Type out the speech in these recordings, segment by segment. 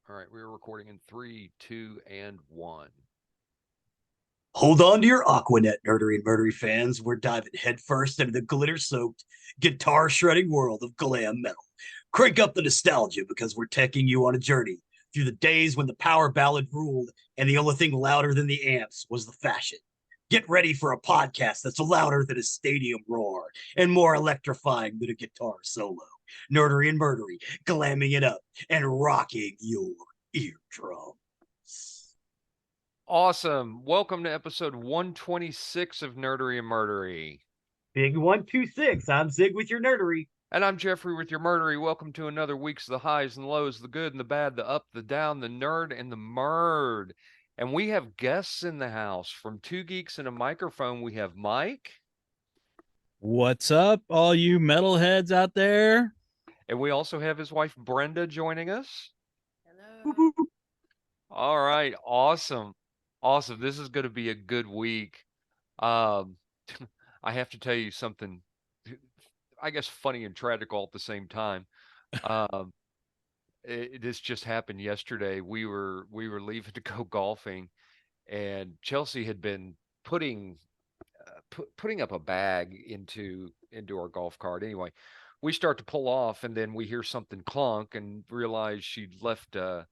All right, we're recording in three, two, and one. Hold on to your Aquanet, Nerdery and Murdery fans. We're diving headfirst into the glitter-soaked, guitar-shredding world of glam metal. Crank up the nostalgia because we're taking you on a journey through the days when the power ballad ruled and the only thing louder than the amps was the fashion. Get ready for a podcast that's louder than a stadium roar and more electrifying than a guitar solo. Nerdery and Murdery, glamming it up and rocking your eardrums. Awesome. Welcome to episode 126 of Nerdery and Murdery. Pt.126. I'm Zig with your Nerdery. And I'm Geoffrey with your Murdery. Welcome to another week's the highs and lows, the good and the bad, the up, the down, the nerd, and the murd. And we have guests in the house. From Two Geeks and a Microphone, we have Mike. What's up, all you metalheads out there? And we also have his wife, Brenda, joining us. Hello. All right. Awesome. Awesome. This is going to be a good week. I have to tell you something, I guess, funny and tragic all at the same time. This just happened yesterday. We were leaving to go golfing, and Chelsea had been putting up a bag into our golf cart. Anyway, we start to pull off, and then we hear something clunk and realize she'd left a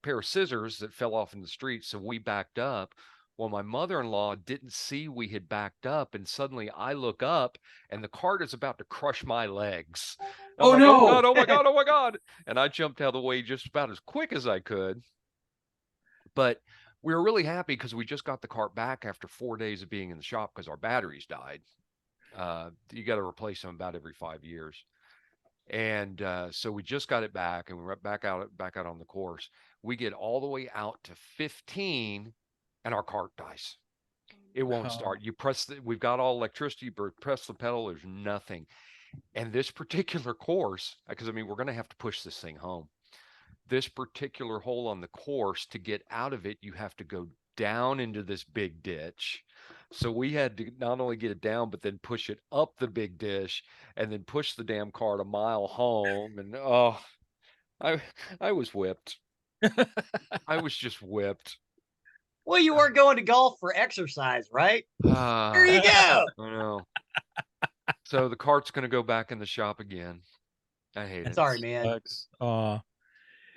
pair of scissors that fell off in the street. So we backed up. Well, my mother-in-law didn't see we had backed up, and suddenly I look up, and the cart is about to crush my legs. Oh, like, no. Oh God, oh my God, oh my God. And I jumped out of the way just about as quick as I could. But we were really happy because we just got the cart back after 4 days of being in the shop because our batteries died. You got to replace them about every 5 years. And so we just got it back, and we went back out on the course. We get all the way out to 15, and our cart dies. It won't start. You press we've got all electricity, but press the pedal, there's nothing. And this particular course, because I mean, we're going to have to push this thing home. This particular hole on the course, to get out of it, you have to go down into this big ditch. So we had to not only get it down, but then push it up the big ditch and then push the damn cart a mile home. And I was whipped. I was just whipped. Well, you weren't going to golf for exercise, right? There you go. I know. So the cart's going to go back in the shop again. I hate it. Sorry, man. Yeah,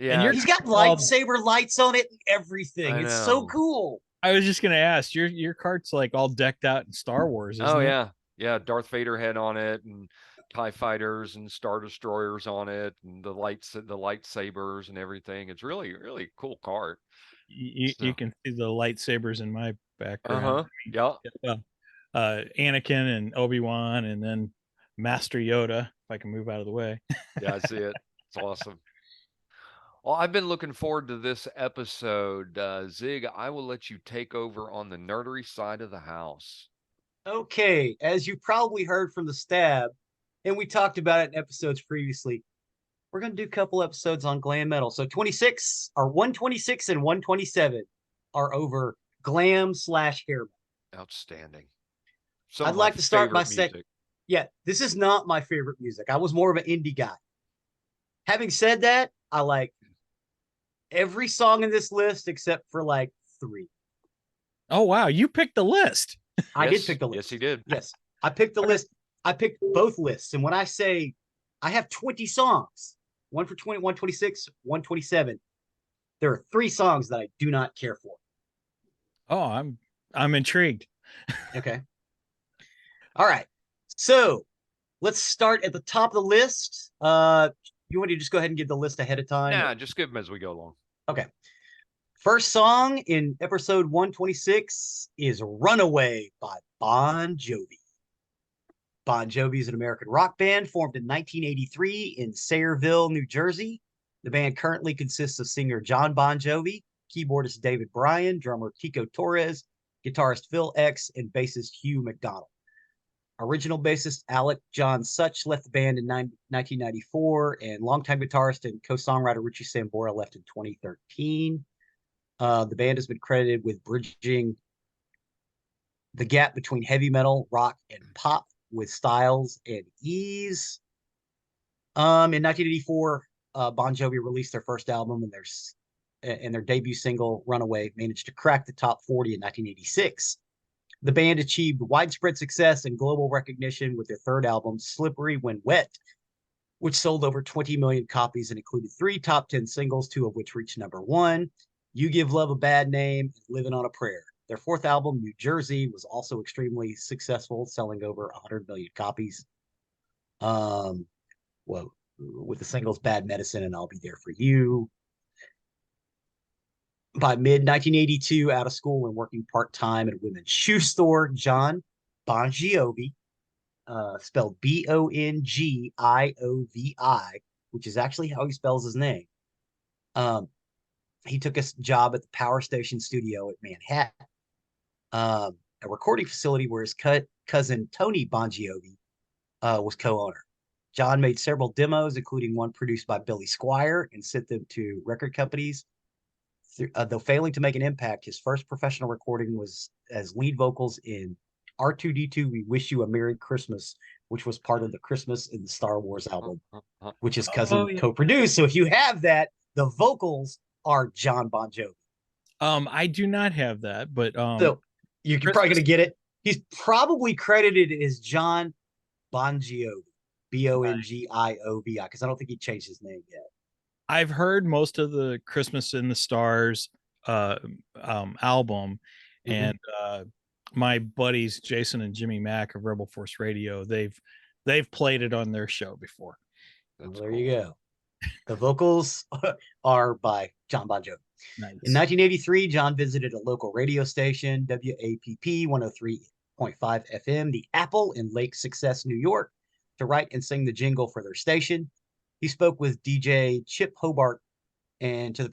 And he's got lightsaber lights on it and everything. I It's so know. cool. I was just gonna ask, your cart's like all decked out in Star Wars, isn't Oh it? yeah, yeah. Darth Vader head on it, and TIE fighters and Star Destroyers on it, and the lightsabers and everything. It's really, really cool cart. You can see the lightsabers in my background. Yeah. Anakin and Obi-Wan, and then Master Yoda. If I can move out of the way. Yeah, I see it. It's awesome. Well, I've been looking forward to this episode. Zig, I will let you take over on the nerdery side of the house. Okay, as you probably heard from the stab, and we talked about it in episodes previously, we're going to do a couple episodes on glam metal. So 126 and 127 are over glam / hair metal. Outstanding. I'd like to start by saying, yeah, this is not my favorite music. I was more of an indie guy. Having said that, I like every song in this list except for like 3. Oh wow, you picked the list. I did pick the list. Yes, he did. Yes, I picked the list. I picked both lists, and when I say I have 20 songs, one for 126, 127, there are 3 songs that I do not care for. Oh, I'm intrigued. Okay. All right. So let's start at the top of the list. You want to just go ahead and give the list ahead of time? Nah, just give them as we go along. Okay. First song in episode 126 is Runaway by Bon Jovi. Bon Jovi is an American rock band formed in 1983 in Sayreville, New Jersey. The band currently consists of singer John Bon Jovi, keyboardist David Bryan, drummer Tico Torres, guitarist Phil X, and bassist Hugh McDonald. Original bassist Alec John Such left the band in 1994, and longtime guitarist and co-songwriter Richie Sambora left in 2013. The band has been credited with bridging the gap between heavy metal, rock, and pop with styles and ease. In 1984, Bon Jovi released their first album, and their and their debut single, Runaway, managed to crack the top 40 in 1986. The band achieved widespread success and global recognition with their third album, Slippery When Wet, which sold over 20 million copies and included 3 top 10 singles, 2 of which reached #1, You Give Love a Bad Name, and Living on a Prayer. Their fourth album, New Jersey, was also extremely successful, selling over 100 million copies. Well, with the singles Bad Medicine and I'll Be There for You. By mid-1982, out of school and working part-time at a women's shoe store, John Bon Jovi, spelled Bongiovi, which is actually how he spells his name. He took a job at the Power Station Studio at Manhattan, a recording facility where his cousin Tony Bon Jovi was co-owner. John made several demos, including one produced by Billy Squier, and sent them to record companies. Though failing to make an impact, his first professional recording was as lead vocals in R2-D2 We Wish You a Merry Christmas, which was part of the Christmas in the Star Wars album, which his cousin co-produced. So if you have that, the vocals are John Bon Jovi. I do not have that, but so you're probably gonna get it. He's probably credited as John Bon Jovi, Bongiovi, because I don't think he changed his name yet. I've heard most of the Christmas in the Stars album, and my buddies Jason and Jimmy Mack of Rebel Force Radio, they've played it on their show before. Well, there you go. The vocals are by John Bon Jovi. Nice. In 1983, John visited a local radio station, WAPP 103.5 FM, the Apple in Lake Success, New York, to write and sing the jingle for their station. He spoke with DJ Chip Hobart and to the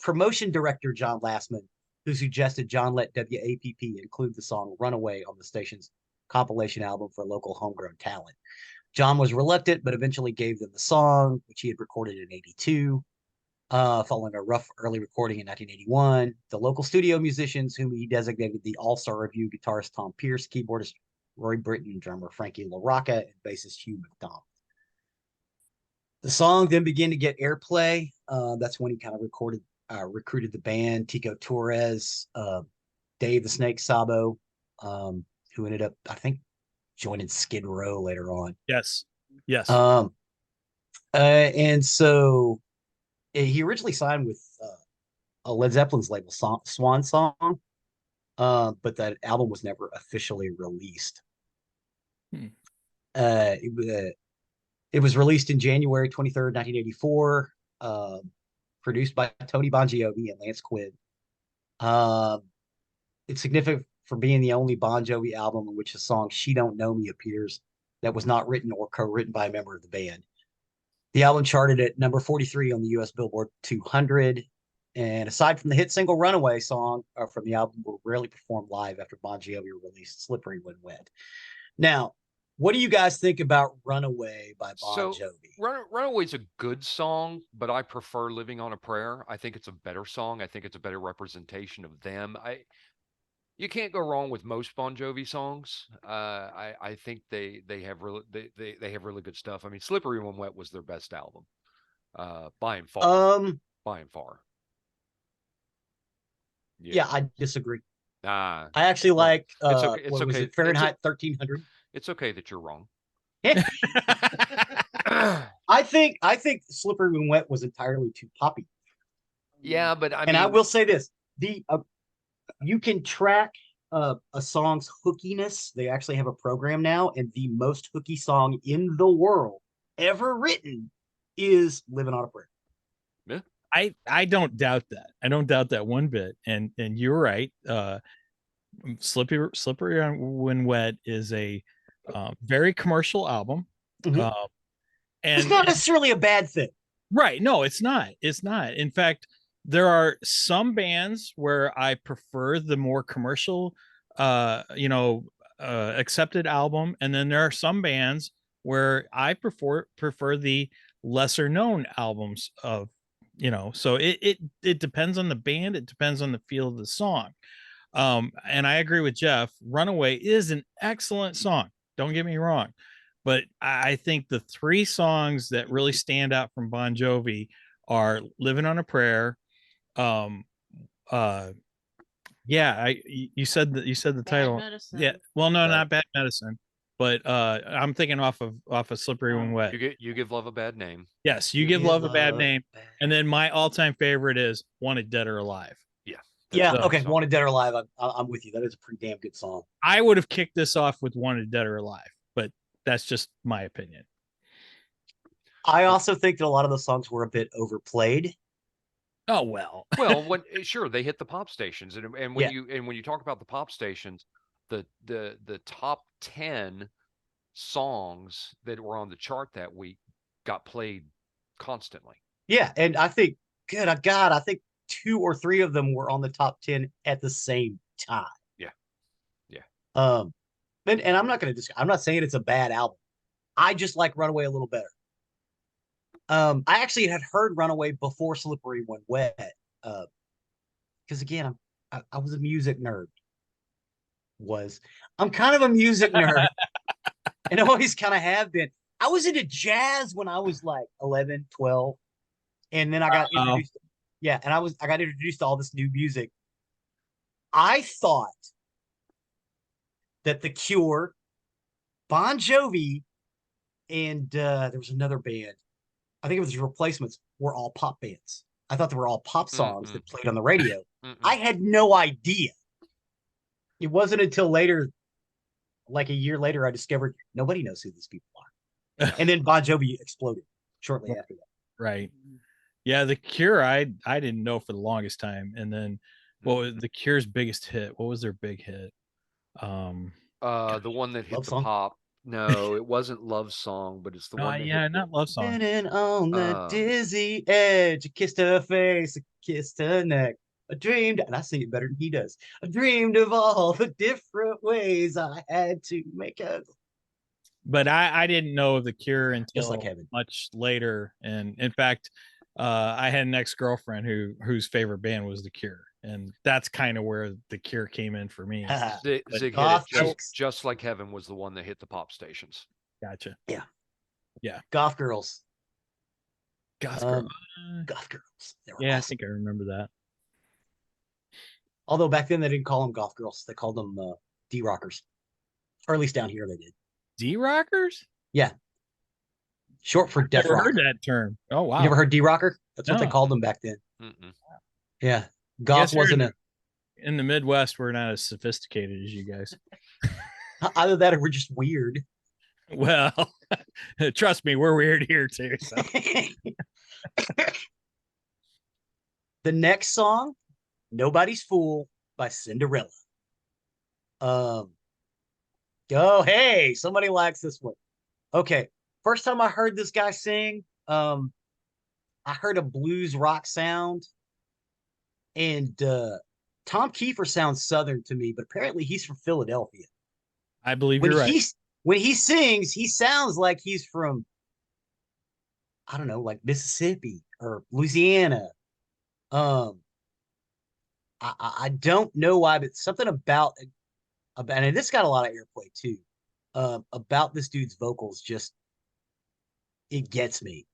promotion director, John Lastman, who suggested John let WAPP include the song Runaway on the station's compilation album for local homegrown talent. John was reluctant, but eventually gave them the song, which he had recorded in 82. Following a rough early recording in 1981, the local studio musicians, whom he designated the All-Star Review guitarist Tom Pierce, keyboardist Roy Britton, drummer Frankie LaRocca, and bassist Hugh McDonald. The song then began to get airplay. That's when he kind of recruited the band, Tico Torres, Dave the Snake Sabo, who ended up, I think, joining Skid Row later on. Yes. And so he originally signed with a Led Zeppelin's label, Swan Song, but that album was never officially released. It was released in January 23rd, 1984, produced by Tony Bon Jovi and Lance Quinn. It's significant for being the only Bon Jovi album in which the song She Don't Know Me appears that was not written or co-written by a member of the band. The album charted at number 43 on the U.S. Billboard 200. And aside from the hit single Runaway song from the album, were rarely performed live after Bon Jovi released Slippery When Wet. Now, what do you guys think about Runaway by Bon Jovi? Runaway's a good song, but I prefer Living on a Prayer. I think it's a better song. I think it's a better representation of them. You can't go wrong with most Bon Jovi songs. I think they have really good stuff. I mean, Slippery When Wet was their best album, by and far. By and far. Yeah, I disagree. I actually like it's okay. Was it Fahrenheit 1300. It's okay that you're wrong. I think Slippery When Wet was entirely too poppy. Yeah, but I will say this: you can track a song's hookiness. They actually have a program now, and the most hooky song in the world ever written is "Living on a Prayer." Yeah. I don't doubt that. I don't doubt that one bit. And you're right. Slippery When Wet is a very commercial album. Mm-hmm. And it's not necessarily a bad thing. Right. No, it's not. It's not. In fact, there are some bands where I prefer the more commercial, accepted album. And then there are some bands where I prefer the lesser known albums of, so it depends on the band. It depends on the feel of the song. And I agree with Jeff. Runaway is an excellent song. Don't get me wrong. But I think the 3 songs that really stand out from Bon Jovi are Living on a Prayer. You said that, you said the Bad title. Medicine. Yeah. Well, no, Bad- not Bad Medicine, but I'm thinking off of Slippery When Wet. You give love a bad name. Yes, you give love a bad name. And then my all-time favorite is Wanted Dead or Alive. Yeah. Yeah. a good Okay. song. Wanted Dead or Alive. I'm with you. That is a pretty damn good song. I would have kicked this off with Wanted Dead or Alive, but that's just my opinion. I also think that a lot of the songs were a bit overplayed. Oh well. Well, when sure they hit the pop stations, and when Yeah. you talk about the pop stations, the top 10 songs that were on the chart that week got played constantly. Yeah, and I think, good God, I think 2 or 3 of them were on the top 10 at the same time. Yeah. And I'm not I'm not saying it's a bad album. I just like Runaway a little better. I actually had heard Runaway before Slippery When Wet. Because again, I was a music nerd. I'm kind of a music nerd. And always kind of have been. I was into jazz when I was like 11, 12. And then I got introduced. Yeah, and I got introduced to all this new music. I thought that The Cure, Bon Jovi, and there was another band. I think it was Replacements, were all pop bands. I thought they were all pop songs that played on the radio. I had no idea. It wasn't until later, like a year later, I discovered nobody knows who these people are. And then Bon Jovi exploded shortly after that. Right. Yeah, The Cure, I didn't know for the longest time. And then what was The Cure's biggest hit? What was their big hit? The one that hit Love the Song? pop. No, it wasn't Love Song, but it's the one that hit not Love Song. Spinning on the dizzy edge, I kissed her face, I kissed her neck. I dreamed, and I sing it better than he does. I dreamed of all the different ways I had to make it. But I didn't know of The Cure Just until like heaven. much later. And in fact, I had an ex-girlfriend whose favorite band was The Cure. And that's kind of where The Cure came in for me. Zig hit it. Goth chicks. Just Like Heaven was the one that hit the pop stations. Gotcha. Goth girls. Goth Um, Girl. Goth girls. They were Yeah, I awesome. think I remember that. Although back then they didn't call them goth girls. They called them D-rockers. Or at least down here they did. D-rockers? Yeah. Short for death Never rock. heard that term. Oh wow. You never heard D-rocker? That's what they No. called them back then. Mm-mm. Yeah. Goth Guess we're wasn't in the Midwest, we're not as sophisticated as you guys. either that or we're just weird. Well, trust me, we're weird here too. So. The next song, Nobody's Fool by Cinderella. Oh, hey, somebody likes this one. Okay. First time I heard this guy sing, I heard a blues rock sound. And Tom Kiefer sounds Southern to me, but apparently he's from Philadelphia. I believe you're right. When he sings, he sounds like he's from, I don't know, like Mississippi or Louisiana. I don't know why, but something about and this got a lot of airplay too. About this dude's vocals, just it gets me.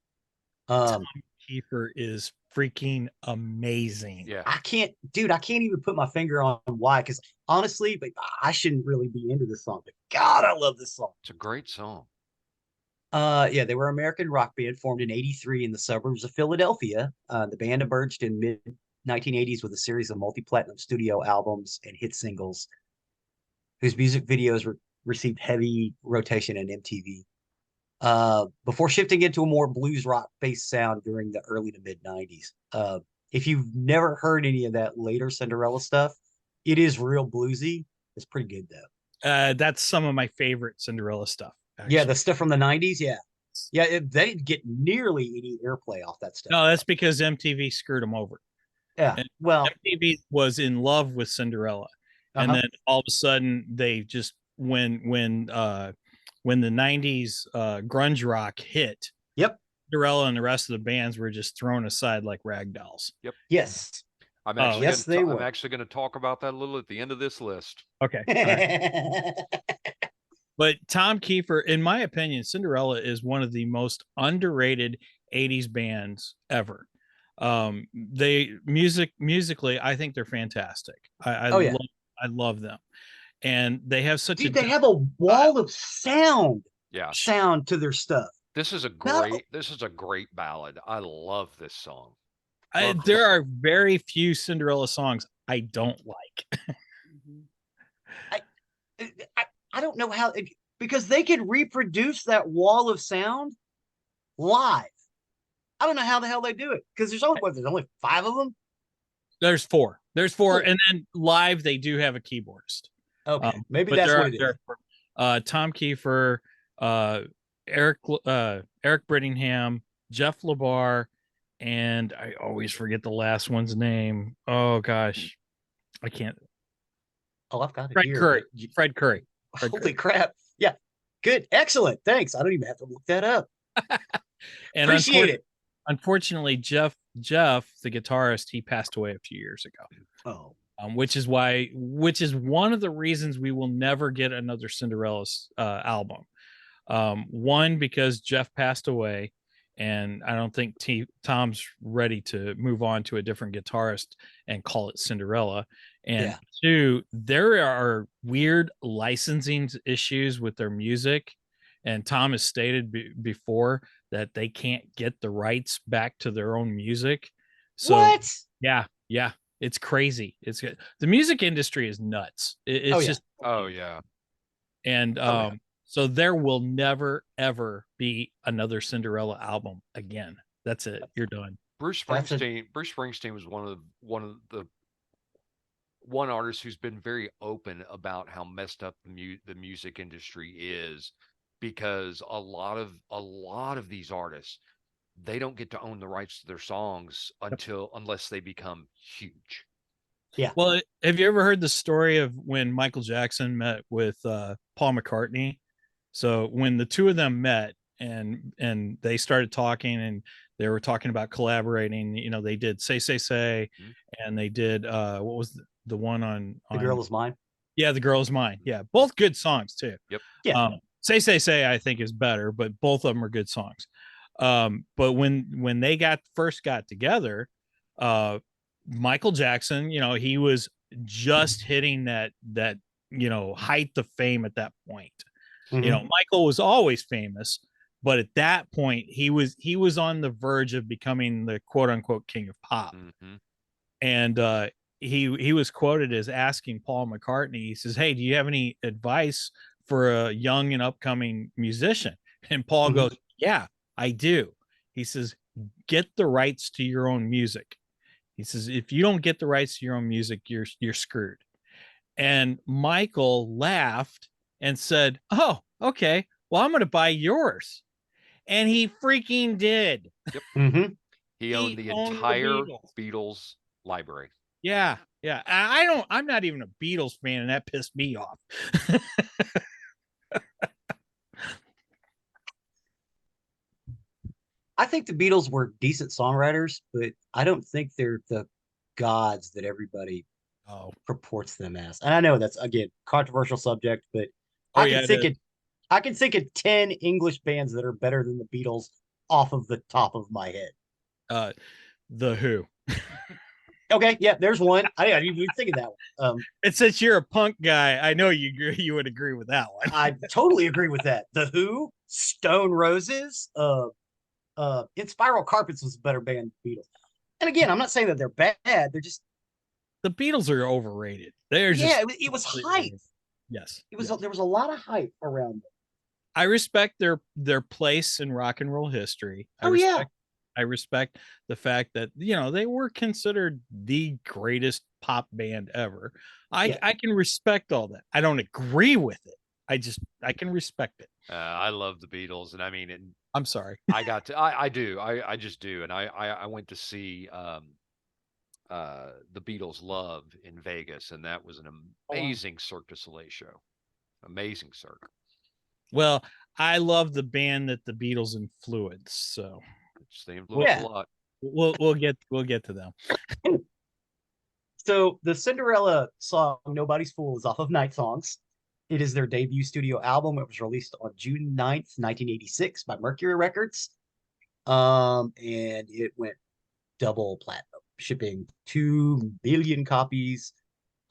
Tom Kiefer is freaking amazing. Yeah. I can't even put my finger on why, because honestly, but I shouldn't really be into this song. But God, I love this song. It's a great song. Yeah, they were an American rock band formed in '83 in the suburbs of Philadelphia. The band emerged in mid 1980s with a series of multi-platinum studio albums and hit singles, whose music videos received heavy rotation on MTV. Before shifting into a more blues rock based sound during the early to mid 90s. If you've never heard any of that later Cinderella stuff, it is real bluesy. It's pretty good though. That's some of my favorite Cinderella stuff. Actually. Yeah, the stuff from the 90s. Yeah, they didn't get nearly any airplay off that stuff. No, that's because MTV screwed them over. Yeah, And well, MTV was in love with Cinderella, and then all of a sudden they just when the 90s grunge rock hit. Yep. Cinderella and the rest of the bands were just thrown aside like rag dolls. Yep. Yes. I'm they were. I'm actually going to talk about that a little at the end of this list. Okay. But Tom Kiefer, in my opinion, Cinderella is one of the most underrated 80s bands ever. They musically, I think they're fantastic. Oh yeah, I love them, and they have such a dude, they have a style. wall of Yeah. sound to their stuff. This is a Not great ballad. I love this song. Love this There are song. very few Cinderella songs I don't like. I, I don't know how because they could reproduce that wall of sound live. I don't know how the hell they do it because there's only 5 of them. There's four, Four. and then live they do have a keyboardist. Okay, maybe But that's there what are, it is. there are Tom Kiefer, Eric Brittingham, Jeff LeBar, and I always forget the last one's name. Oh gosh, I can't. Oh, I've got it Fred here. Curry. Fred Curry. Holy crap! Yeah, good, excellent. Thanks. I don't even have to look that up. And Appreciate it. Unfortunately, Jeff, the guitarist, he passed away a few years ago. Oh, Which is one of the reasons we will never get another Cinderella album. One, because Jeff passed away, and I don't think Tom's ready to move on to a different guitarist and call it Cinderella. And yeah. two, there are weird licensing issues with their music. And Tom has stated before that they can't get the rights back to their own music. So, What? yeah, it's crazy. It's good. The music industry is nuts. It's just, Oh yeah. and yeah. so there will never ever be another Cinderella album again. That's it. You're done. Bruce Springsteen was one artist who's been very open about how messed up the music industry is, because a lot of these artists, they don't get to own the rights to their songs unless they become huge. Yeah. Well, have you ever heard the story of when Michael Jackson met with Paul McCartney? So when the two of them met and they started talking and they were talking about collaborating, they did Say, Mm-hmm. and they did what was the one on The Girl Is Mine. Yeah, The Girl Is Mine. Yeah, both good songs too. Yep. Yeah. Say I think is better, but both of them are good songs. But when they first got together, Michael Jackson, he was just hitting that height of fame at that point. Mhm. Michael was always famous, but at that point he was on the verge of becoming the quote unquote king of pop. Mm-hmm. And he was quoted as asking Paul McCartney, he says, "Hey, do you have any advice for a young and upcoming musician?" And Paul Mhm. goes, "Yeah, I do." He says, "Get the rights to your own music." He says, "If you don't get the rights to your own music, you're screwed." And Michael laughed and said, "Oh, okay. Well, I'm going to buy yours." And he freaking did. Yep. Mm-hmm. He owned the entire Beatles library. Yeah. I'm not even a Beatles fan, and that pissed me off. I think the Beatles were decent songwriters, but I don't think they're the gods that everybody purports them as. And I know that's, again, controversial subject, but I can think of 10 English bands that are better than the Beatles off of the top of my head. The Who. Okay, yeah, there's one. I didn't even think of that one. And since you're a punk guy, I know you would agree with that one. I totally agree with that. The Who, Stone Roses, In Spiral Carpets was a better band than Beatles. And again, I'm not saying that they're bad. They're just, the Beatles are overrated. They're it was hype. Yes, there was a lot of hype around them. I respect their place in rock and roll history. I respect the fact that they were considered the greatest pop band ever. I can respect all that. I don't agree with it. I can respect it. I love the Beatles, and I mean, I'm sorry. I do. I just do. And I went to see the Beatles Love in Vegas, and that was an amazing Cirque du Soleil show. Amazing Cirque. Well, I love the band that the Beatles influenced, so they influenced a lot. We'll get to them. So the Cinderella song "Nobody's Fool" is off of Night Songs. It is their debut studio album. It was released on June 9th, 1986 by Mercury Records. And it went double platinum, shipping 2 billion copies,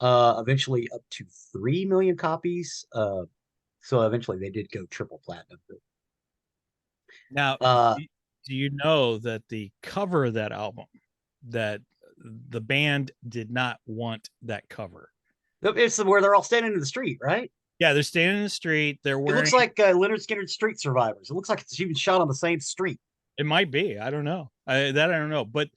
eventually up to 3 million copies. So eventually they did go triple platinum. Now, Uh, do you know that the cover of that album, that the band did not want that cover? it's where they're all standing in the street, right? Yeah, they're standing in the street. They're It wearing. looks like Leonard Skinner's Street Survivors. It looks like it's even shot on the same street. It might be. I don't know. I don't know. But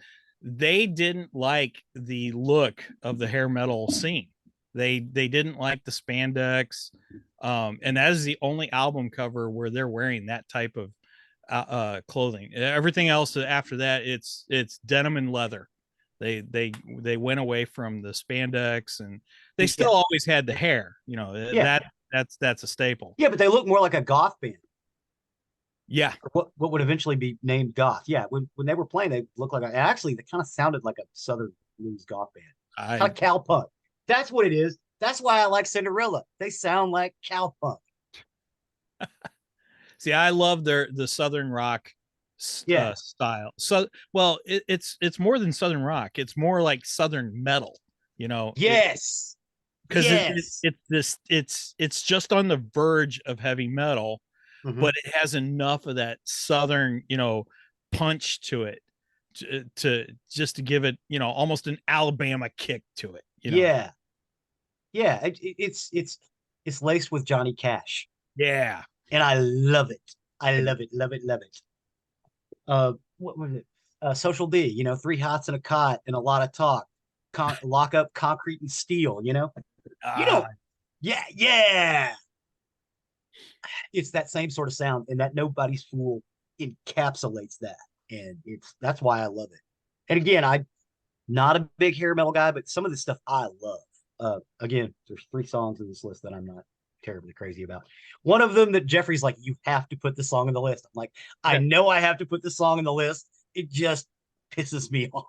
they didn't like the look of the hair metal scene. They didn't like the spandex, and that is the only album cover where they're wearing that type of clothing. Everything else after that, it's denim and leather. They went away from the spandex, and they still always had the hair. You know, that's a staple. Yeah, but they look more like a goth band. Yeah. Or what would eventually be named goth. Yeah, when they were playing, they looked like actually they kind of sounded like a southern blues goth band. Kind of cowpunk. That's what it is. That's why I like Cinderella. They sound like cowpunk. See, I love the southern rock style. So, well, it's more than southern rock. It's more like southern metal. You know. Yes. Because it's just on the verge of heavy metal, but it has enough of that southern, punch to it to just to give it, almost an Alabama kick to it. Yeah. It's laced with Johnny Cash. Yeah. And I love it. I love it. What was it? Social D, 3 hots and a cot and a lot of talk. Lock up concrete and steel, yeah. It's that same sort of sound, and that Nobody's Fool encapsulates that. And that's why I love it. And again, I'm not a big hair metal guy, but some of this stuff I love. Again, there's 3 songs in this list that I'm not terribly crazy about. One of them that Geoffrey's like, you have to put this song on the list. I'm like, I know I have to put this song on the list. It just pisses me off.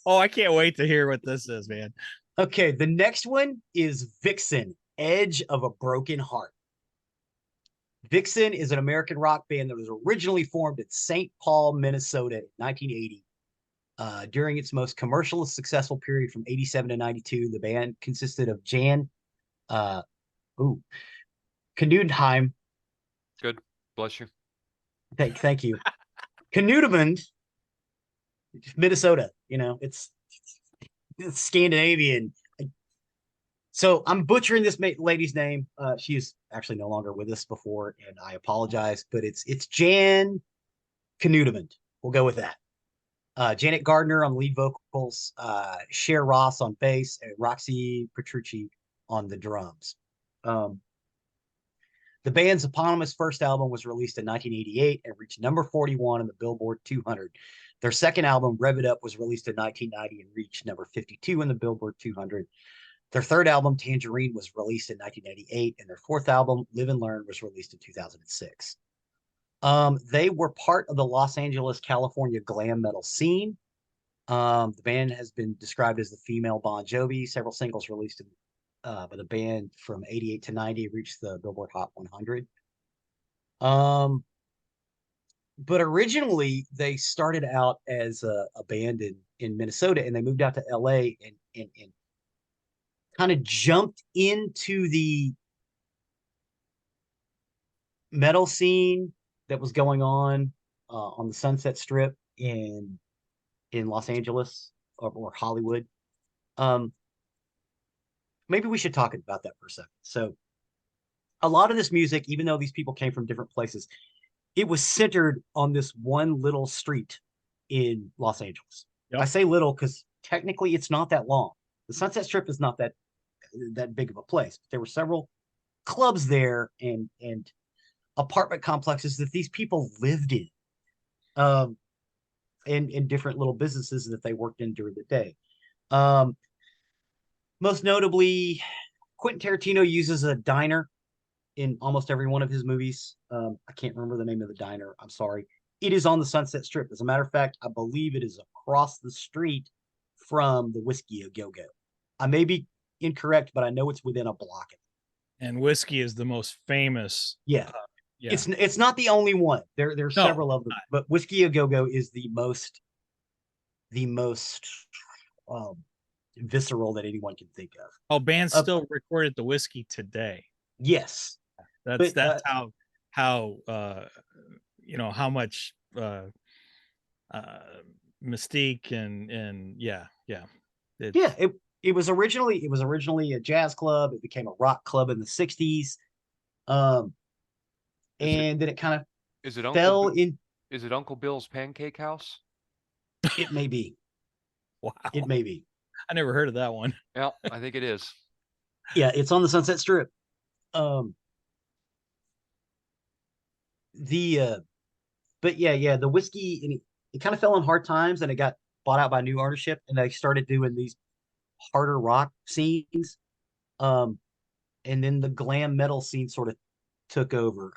Oh, I can't wait to hear what this is, man. Okay, the next one is Vixen, Edge of a Broken Heart. Vixen is an American rock band that was originally formed in St. Paul, Minnesota in 1980. During its most commercial successful period from 87 to 92, the band consisted of Jan Knudenheim. Good. Bless you. Thank you. Knudenheim, Minnesota. It's Scandinavian. So I'm butchering this lady's name. She is actually no longer with us before, and I apologize, but it's Jan Knudenheim. We'll go with that. Janet Gardner on lead vocals, Cher Ross on bass, and Roxy Petrucci on the drums. The band's eponymous first album was released in 1988 and reached number 41 on the Billboard 200. Their second album, Rev It Up, was released in 1990 and reached number 52 in the Billboard 200. Their third album, Tangerine, was released in 1998, and their fourth album, Live and Learn, was released in 2006. They were part of the Los Angeles, California glam metal scene. The band has been described as the female Bon Jovi. Several singles released by the band from 88 to 90 reached the Billboard Hot 100. But originally they started out as a band in Minnesota, and they moved out to LA and kind of jumped into the metal scene that was going on the Sunset Strip in Los Angeles or Hollywood. Maybe we should talk about that for a second. So a lot of this music, even though these people came from different places, it was centered on this one little street in Los Angeles. Yep. I say little because technically it's not that long. The Sunset Strip is not that big of a place. There were several clubs there and apartment complexes that these people lived in, and different little businesses that they worked in during the day. Most notably, Quentin Tarantino uses a diner in almost every one of his movies. I can't remember the name of the diner. I'm sorry. It is on the Sunset Strip. As a matter of fact, I believe it is across the street from the Whiskey A Go Go. I may be incorrect, but I know it's within a block. And Whiskey is the most famous. Yeah. It's not the only one. There's several of them, but Whiskey A Go Go is the most the most visceral that anyone can think of. Oh, bands still record at the Whiskey today. Yes, That's how how much mystique and yeah. It was originally a jazz club. It became a rock club in the 60s. And then it kind of Is it Uncle Bill's Pancake House? It may be. Wow. It may be. I never heard of that one. Yeah, I think it is. Yeah, it's on the Sunset Strip. But the Whiskey, and it kind of fell on hard times, and it got bought out by new ownership, and they started doing these harder rock scenes. And then the glam metal scene sort of took over.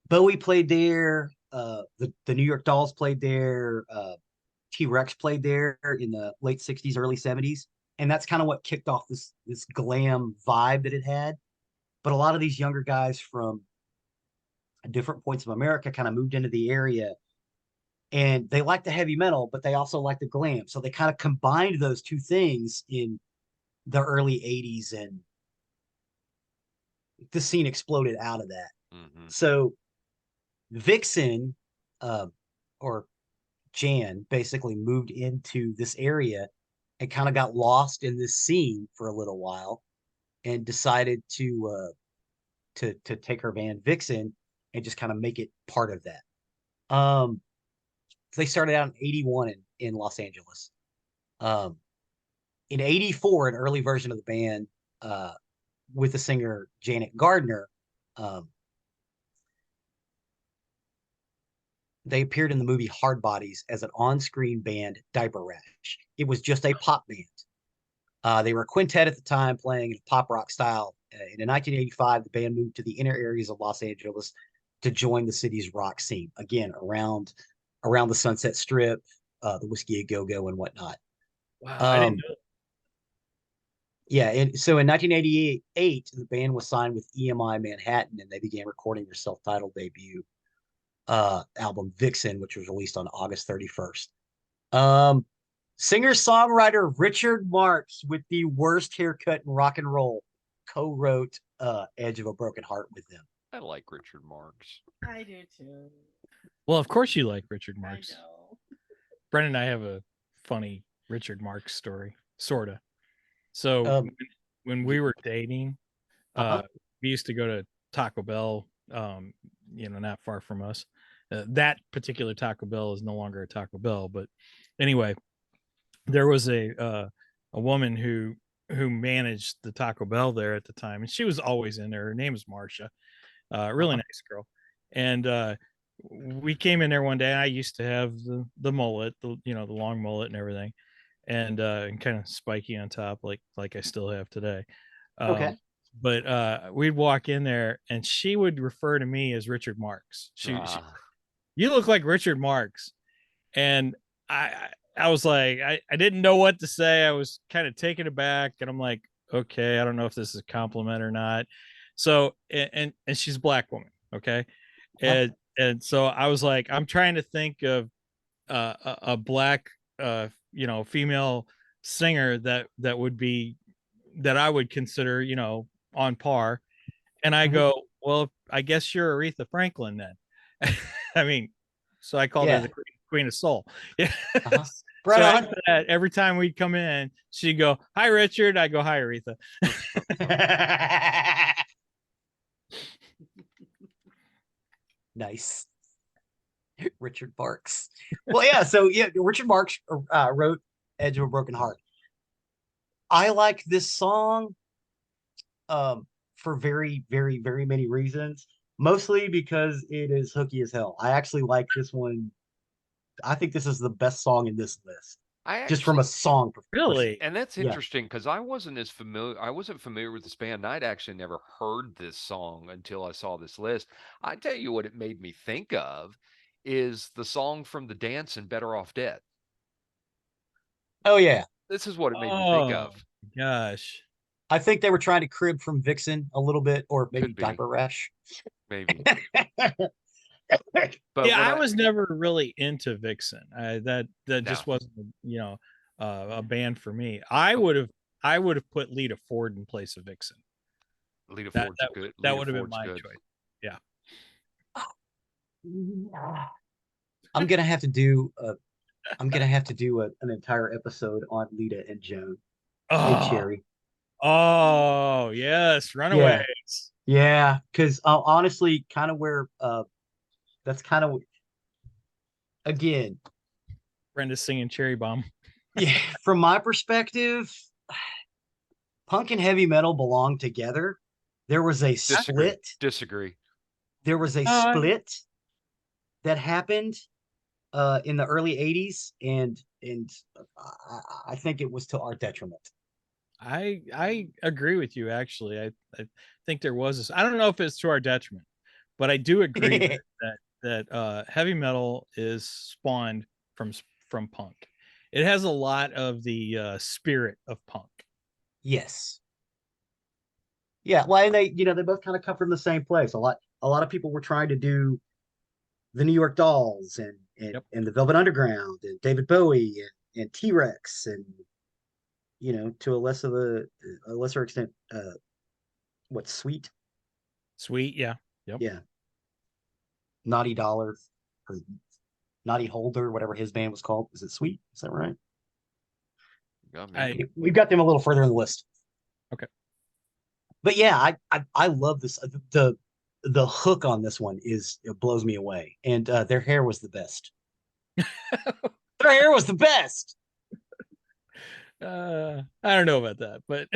Bowie played there. The New York Dolls played there. T-Rex played there in the late 60s, early 70s. And that's kind of what kicked off this glam vibe that it had. But a lot of these younger guys from different points of America kind of moved into the area, and they liked the heavy metal, but they also liked the glam. So they kind of combined those two things in the early 80s, and the scene exploded out of that. Mm-hmm. So Vixen, or Jan, basically moved into this area and kind of got lost in this scene for a little while, and decided to take her band Vixen and just kind of make it part of that. So they started out in 81 in Los Angeles. In 84, an early version of the band with the singer Janet Gardner, they appeared in the movie Hard Bodies as an on-screen band, Diaper Rash. It was just a pop band. They were a quintet at the time, playing in a pop rock style. In 1985, the band moved to the inner areas of Los Angeles to join the city's rock scene, again around the Sunset Strip, the Whiskey A Go Go and whatnot. Wow, I didn't know. Yeah, and so in 1988, the band was signed with EMI Manhattan, and they began recording their self-titled debut album Vixen, which was released on August 31st. Singer-songwriter Richard Marx, with the worst haircut in rock and roll, co-wrote Edge of a Broken Heart with them. I like Richard Marx. I do too. Well, of course you like Richard Marx. I know. Brendan and I have a funny Richard Marx story, sort of. So when we were dating, we used to go to Taco Bell, not far from us. That particular Taco Bell is no longer a Taco Bell, but anyway, there was a woman who managed the Taco Bell there at the time, and she was always in there. Her name is Marcia, really nice girl. And we came in there one day. I used to have the mullet, the long mullet and everything, and kind of spiky on top, like I still have today. Okay. But we'd walk in there, and she would refer to me as Richard Marx. She you look like Richard Marx. And I was like, I didn't know what to say. I was kind of taken aback, and I'm like, okay, I don't know if this is a compliment or not. So, and she's a black woman. Okay. And so I was like, I'm trying to think of a black, female singer that I would consider, on par. And I go, well, I guess you're Aretha Franklin then. I mean, so I called her the Queen of Soul. Yeah. Right so on. after that, every time we'd come in, she'd go, "Hi, Richard." I go, "Hi, Aretha." Nice. Richard Marx. Well, Richard Marx wrote Edge of a Broken Heart. I like this song for very, very, very many reasons. Mostly because it is hooky as hell. I actually like this one. I think this is the best song in this list. Just from a song really. And that's interesting because I wasn't familiar with this band. I'd actually never heard this song until I saw this list. I tell you what it made me think of is the song from The Dance and Better Off Dead. Oh yeah. This is what it made me think of. Gosh. I think they were trying to crib from Vixen a little bit, or maybe Diaper Rash. Maybe. But Yeah, when I was never really into Vixen. That No. just wasn't, a band for me. I would have put Lita Ford in place of Vixen. Lita That Ford's that, good. that Lita would have been Ford's my good. choice. Yeah. I'm gonna have to do an entire episode on Lita and Joan and Oh, Cherry. oh yes, Runaways. Yeah, because honestly, kind of where that's kind of again, Brenda singing Cherry Bomb. yeah, from my perspective, punk and heavy metal belong together. There was a split. Disagree. There was a split that happened in the early 80s, and I think it was to our detriment. I agree with you. Actually, I think there was this. I don't know if it's to our detriment, but I do agree that heavy metal is spawned from punk. It has a lot of the spirit of punk. Yes. Yeah, well, and they both kind of come from the same place. A lot of people were trying to do the New York Dolls and the Velvet Underground and David Bowie and T-Rex and to a lesser extent what's Sweet. Yeah. Yep. Yeah. Naughty Dollar or Naughty Holder, whatever his band was called. Is it Sweet? Is that right? We've got them a little further in the list. Okay. But yeah, I love this. The hook on this one it blows me away. And their hair was the best. Their hair was the best. I don't know about that, but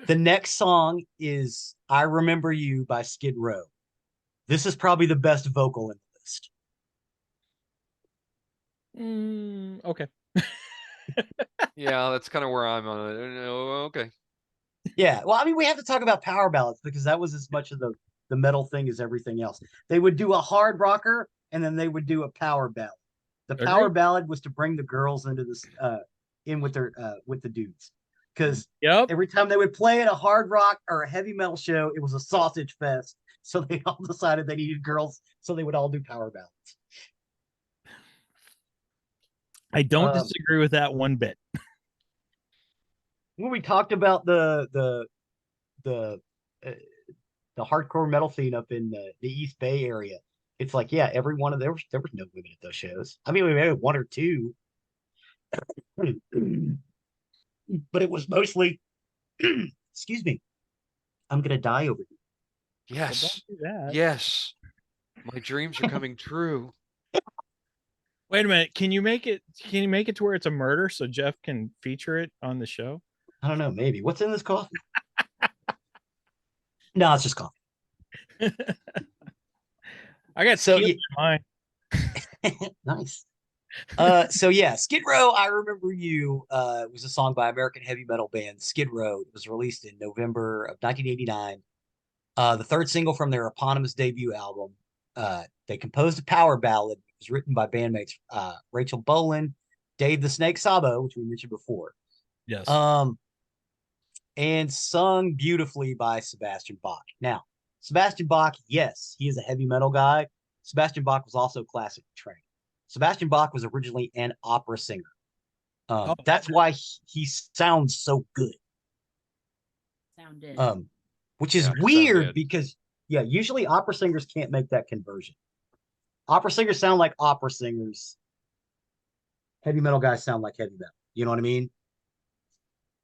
the next song is I Remember You by Skid Row. This is probably the best vocal in the list. Okay. Yeah, that's kind of where I'm on it. Okay. Yeah, well, I mean, we have to talk about power ballads because that was as much of the metal thing as everything else. They would do a hard rocker and then they would do a power ballad. The power ballad was to bring the girls into this in with the dudes, because every time they would play at a hard rock or a heavy metal show, it was a sausage fest. So they all decided they needed girls, so they would all do power ballads. I don't disagree with that one bit. When we talked about the hardcore metal scene up in the East Bay area, it's like, yeah, every one of there was no women at those shows. I mean, we may have one or two, but it was mostly excuse me, I'm gonna die over here. Yes. Well, don't do that. Yes. My dreams are coming true. Wait a minute. Can you make it to where it's a murder so Jeff can feature it on the show? I don't know, maybe. What's in this coffee? No, it's just coffee. I got so in mine. Nice. So yeah, Skid Row, I Remember You was a song by American heavy metal band Skid Row. It was released in November of 1989. The third single from their eponymous debut album. They composed a power ballad. It was written by bandmates Rachel Bolan, Dave the Snake Sabo, which we mentioned before. Yes. And sung beautifully by Sebastian Bach. Now, Sebastian Bach, yes, he is a heavy metal guy. Sebastian Bach was also classically trained. Sebastian Bach was originally an opera singer. That's why he sounds so good. Sounded. Which is weird because, usually opera singers can't make that conversion. Opera singers sound like opera singers. Heavy metal guys sound like heavy metal. You know what I mean?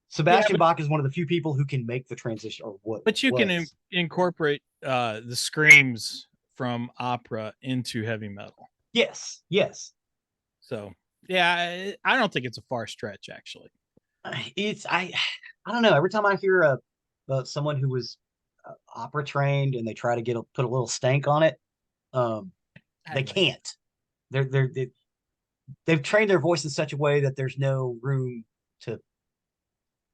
Sebastian Bach is one of the few people who can make the transition. But you can incorporate the screams from opera into heavy metal. Yes. So yeah, I don't think it's a far stretch actually. I don't know. Every time I hear someone who was opera trained and they try to put a little stank on it, they can't. They've trained their voice in such a way that there's no room to.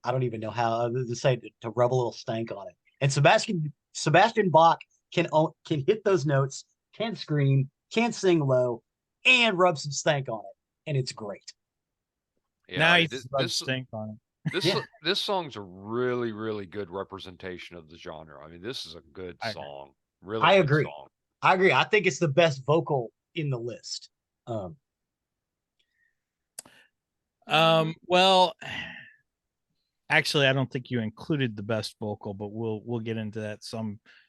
I don't even know how to say to rub a little stank on it. And Sebastian Bach can hit those notes, can scream, can sing low, and rub some stank on it, and it's great. Yeah, nice. Rub stank on it. This song's a really, really good representation of the genre. I mean, this is a good song. Really I good agree. song. I agree. I think it's the best vocal in the list. Well, actually, I don't think you included the best vocal, but we'll get into that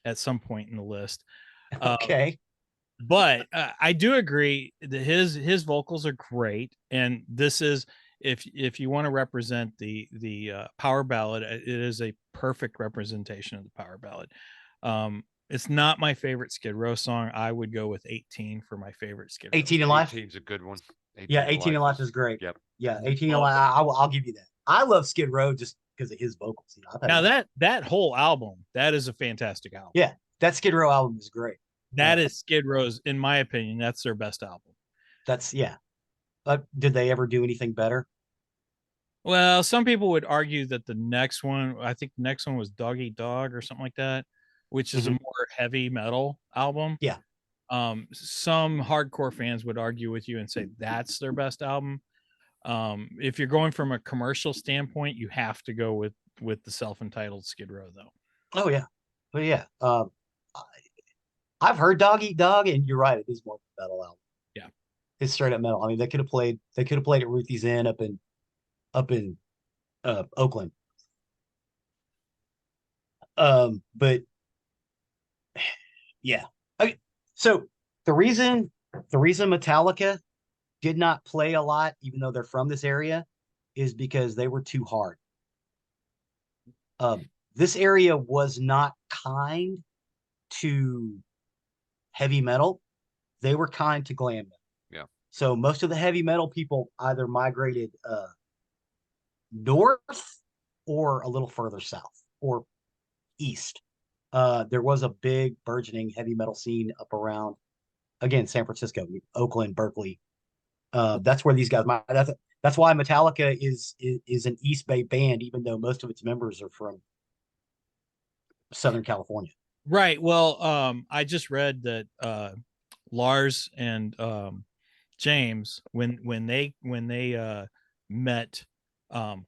at some point in the list. Okay. But I do agree that his vocals are great, and this is if you want to represent the power ballad, it is a perfect representation of the power ballad. It's not my favorite Skid Row song. I would go with 18 for my favorite Skid Row 18 song. in Life. 18's a good one. 18 Yeah, 18 in Life is great. Yep. Yeah, 18 in Life. I'll give you that. I love Skid Row just because of his vocals. You know, Now that whole album, that is a fantastic album. Yeah, that Skid Row album is great. That is Skid Row's, in my opinion, that's their best album. That's yeah. Did they ever do anything better? Well, some people would argue that the next one, I think the next one was Dog Eat Dog or something like that, which is a more heavy metal album. Yeah. Some hardcore fans would argue with you and say that's their best album. If you're going from a commercial standpoint, you have to go with the self-entitled Skid Row, though. Oh yeah, but yeah. I've heard Dog Eat Dog, and you're right, it is more of a metal album. Yeah, it's straight up metal. I mean, they could have played at Ruthie's Inn up in Oakland. But yeah. Okay. So the reason Metallica did not play a lot, even though they're from this area, is because they were too hard. This area was not kind to heavy metal. They were kind to glam metal. Yeah. So most of the heavy metal people either migrated north or a little further south or east. There was a big burgeoning heavy metal scene up around, again, San Francisco, Oakland, Berkeley. That's where these guys. That's why Metallica is an East Bay band, even though most of its members are from Southern California. Right. Well, I just read that Lars and James, when they met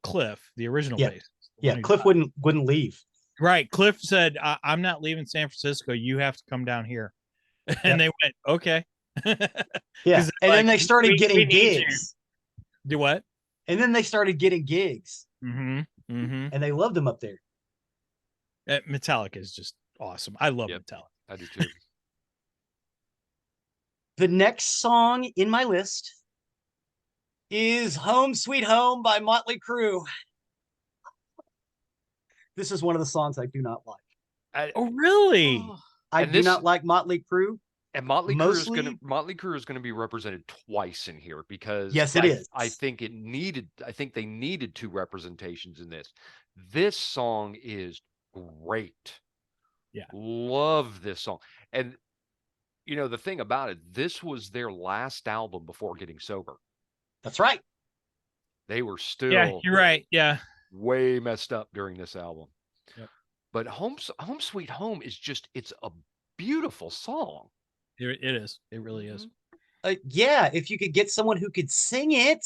Cliff, the original bassist. Yeah, Cliff wouldn't leave. Right. Cliff said, I'm not leaving San Francisco. You have to come down here. And they went, okay. Yeah. And then they started getting gigs. Do what? And then they started getting gigs. Mm-hmm. Mm-hmm. And they loved them up there. Metallica is just awesome. I love Metallica. I do too. The next song in my list is Home Sweet Home by Motley Crue. This is one of the songs I do not like. Oh, really? I do not like Motley Crue. And Motley Crue is going to be represented twice in here because yes, it is. I think they needed two representations in this. This song is great. Yeah. Love this song. And you know, the thing about it, this was their last album before getting sober. That's right. They were still you're right. Yeah. Way messed up during this album. Yep. But Home Sweet Home is it's a beautiful song. It is. It really is. Yeah, if you could get someone who could sing it.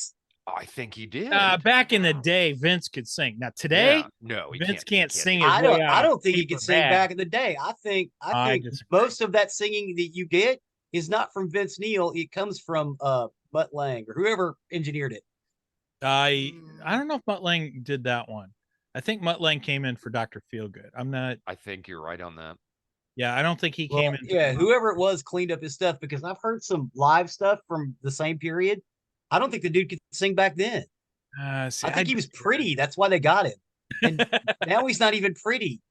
I think he did. Back in the day, Vince could sing. Now today, no, Vince can't sing. I don't think he could sing back in the day. I think most of that singing that you get is not from Vince Neil. It comes from Mutt Lange or whoever engineered it. I don't know if Mutt Lange did that one. I think Mutt Lange came in for Dr. Feelgood. I'm not. I think you're right on that. Yeah, I don't think he came in. Yeah, whoever it was cleaned up his stuff because I've heard some live stuff from the same period. I don't think the dude could sing back then. I think he was pretty. That's why they got him. And now he's not even pretty.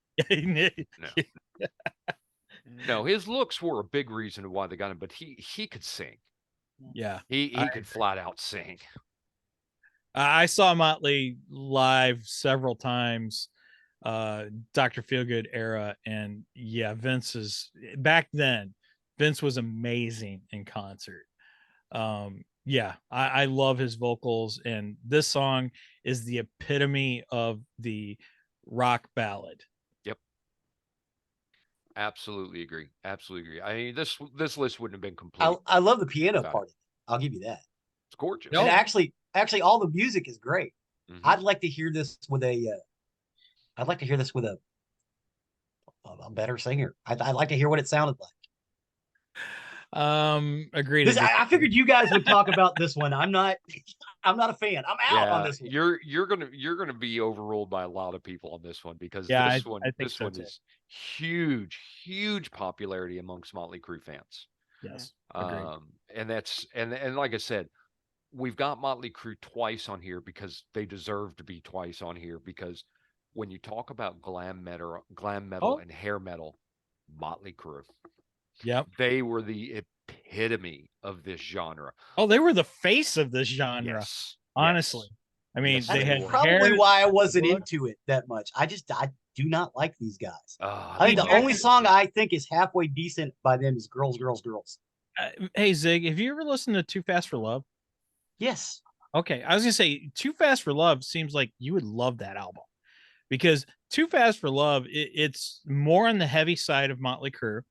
No, his looks were a big reason why they got him, but he could sing. Yeah. He could flat out sing. I saw Motley live several times, Dr. Feelgood era, and yeah, Vince was amazing in concert. Yeah, I love his vocals, and this song is the epitome of the rock ballad. Yep. Absolutely agree. Absolutely agree. I mean, this list wouldn't have been complete. I love the piano part. I'll give you that. It's gorgeous. And actually, all the music is great. Mm-hmm. I'd like to hear this with a a better singer. I'd like to hear what it sounded like. Agree This, to I figured you guys would talk about this one. I'm not a fan. I'm out on this one. You're gonna be overruled by a lot of people on this one because Yeah, this I think so too. is huge popularity amongst Motley Crue fans. Yes, agreed. And that's and like I said, we've got Motley Crue twice on here because they deserve to be twice on here because when you talk about glam metal Oh. and hair metal, Motley Crue. Yep. They were the epitome of this genre. Oh, they were the face of this genre. Yes. Honestly. Yes. I mean, Yes, they they had were. Probably hair, why I wasn't look. into it that much. I do not like these guys. I I think the love only it. song I think is halfway decent by them is Girls, Girls, Girls. Hey, Zig, have you ever listened to Too Fast for Love? Yes. Okay, I was gonna say Too Fast for Love seems like you would love that album because Too Fast for Love it's more on the heavy side of Motley Crue,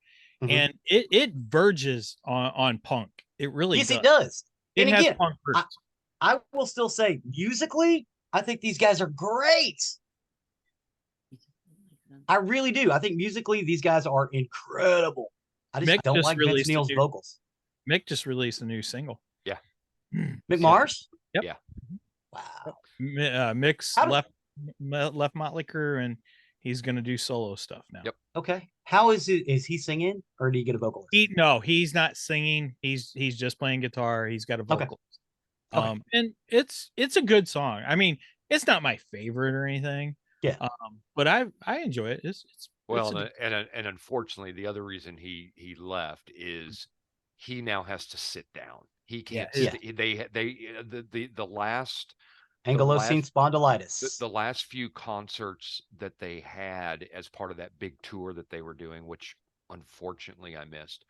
Mhm. and it verges on punk. It really Yes, does. it does. It And has again, punk roots. I will still say musically, I think these guys are great. I really do. I think musically, these guys are incredible. I just Mick don't just like Vince released a Neil's new- vocals. Mick just released a new single. Yeah. Mick Mars? Yep. Yeah. Wow. Mick's How did- left Motley Crue and he's gonna do solo stuff now. Yep. Okay. How is it? Is he singing or do you get a vocalist? No, he's not singing. He's just playing guitar. He's got a Okay. vocalist. Okay. And it's a good song. I mean, it's not my favorite or anything. Yeah. But I enjoy it. It's Well, it's and unfortunately, the other reason he left is he now has to sit down. He can't. Yes. The last Ankylosing spondylitis. the last few concerts that they had as part of that big tour that they were doing, which unfortunately I missed.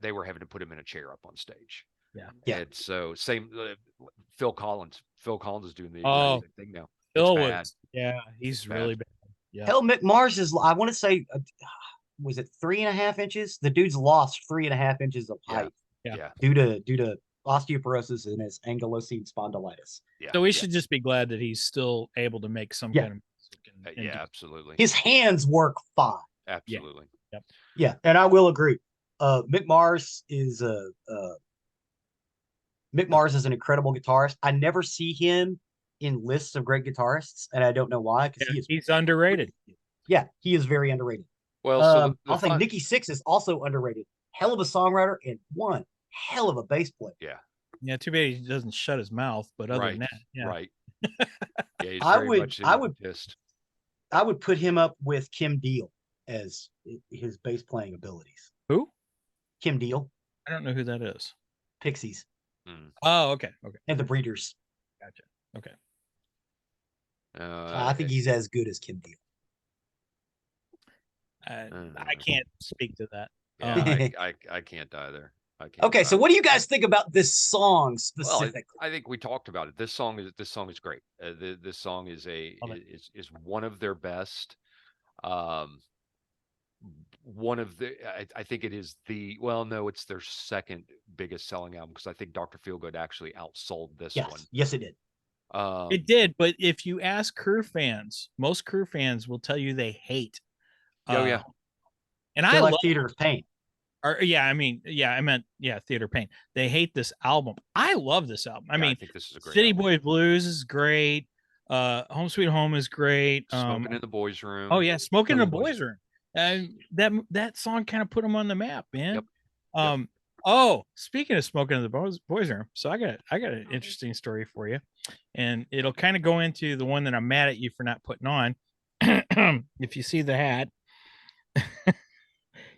They were having to put him in a chair up on stage. Yeah. Yeah. And so same Phil Collins. Phil Collins is doing the Oh, exact same thing now. Phil It's bad. was, yeah, he's bad. really bad. Yeah. Hell, Mick Mars is, I want to say, was it 3.5 inches? The dude's lost 3.5 inches of Yeah. height Yeah. due to osteoporosis and his ankylosing spondylitis. Yeah. So we yeah. should just be glad that he's still able to make some Yeah. kind of music and Yeah, do- absolutely. His hands work fine. Absolutely. Yeah, and I will agree. Mick Mars is an incredible guitarist. I never see him in lists of great guitarists, and I don't know why. Because Yeah, he's underrated. Yeah, he is very underrated. Well, so I'll say Nikki Sixx is also underrated. Hell of a songwriter and one hell of a bass player. Yeah, too bad he doesn't shut his mouth. But other than that, yeah. Right. Yeah, he's I very would- much I would- pissed. I would put him up with Kim Deal as his bass playing abilities. Who? Kim Deal, I don't know who that is. Pixies, Oh, okay. and the Breeders. Gotcha. Okay. I think he's as good as Kim Deal. I can't speak to that. Yeah, I can't either. I can't Okay, so either. what do you guys think about this song Well, specifically? I think we talked about it. This song is great. This song is Love it. is one of their best. One of the I think it is it's their second biggest selling album because I think Dr. Feelgood actually outsold this Yes, one. yes, it did. It did, but if you ask Crue fans, most Crue fans will tell you they hate. Oh, yeah. And They I like love Theater of Pain. I meant Theater Pain. They hate this album. I love this album. I Yeah, mean, I think this is a great City album. Boy Blues is great. Home Sweet Home is great. Smoking in the Boys' Room. Oh yeah, Smoking in the Smoking Boys' Room. That song kind of put them on the map, man. Yep. Oh, speaking of Smoking in the Boys' Room, so I got an interesting story for you, and it'll kind of go into the one that I'm mad at you for not putting on. If you see the hat,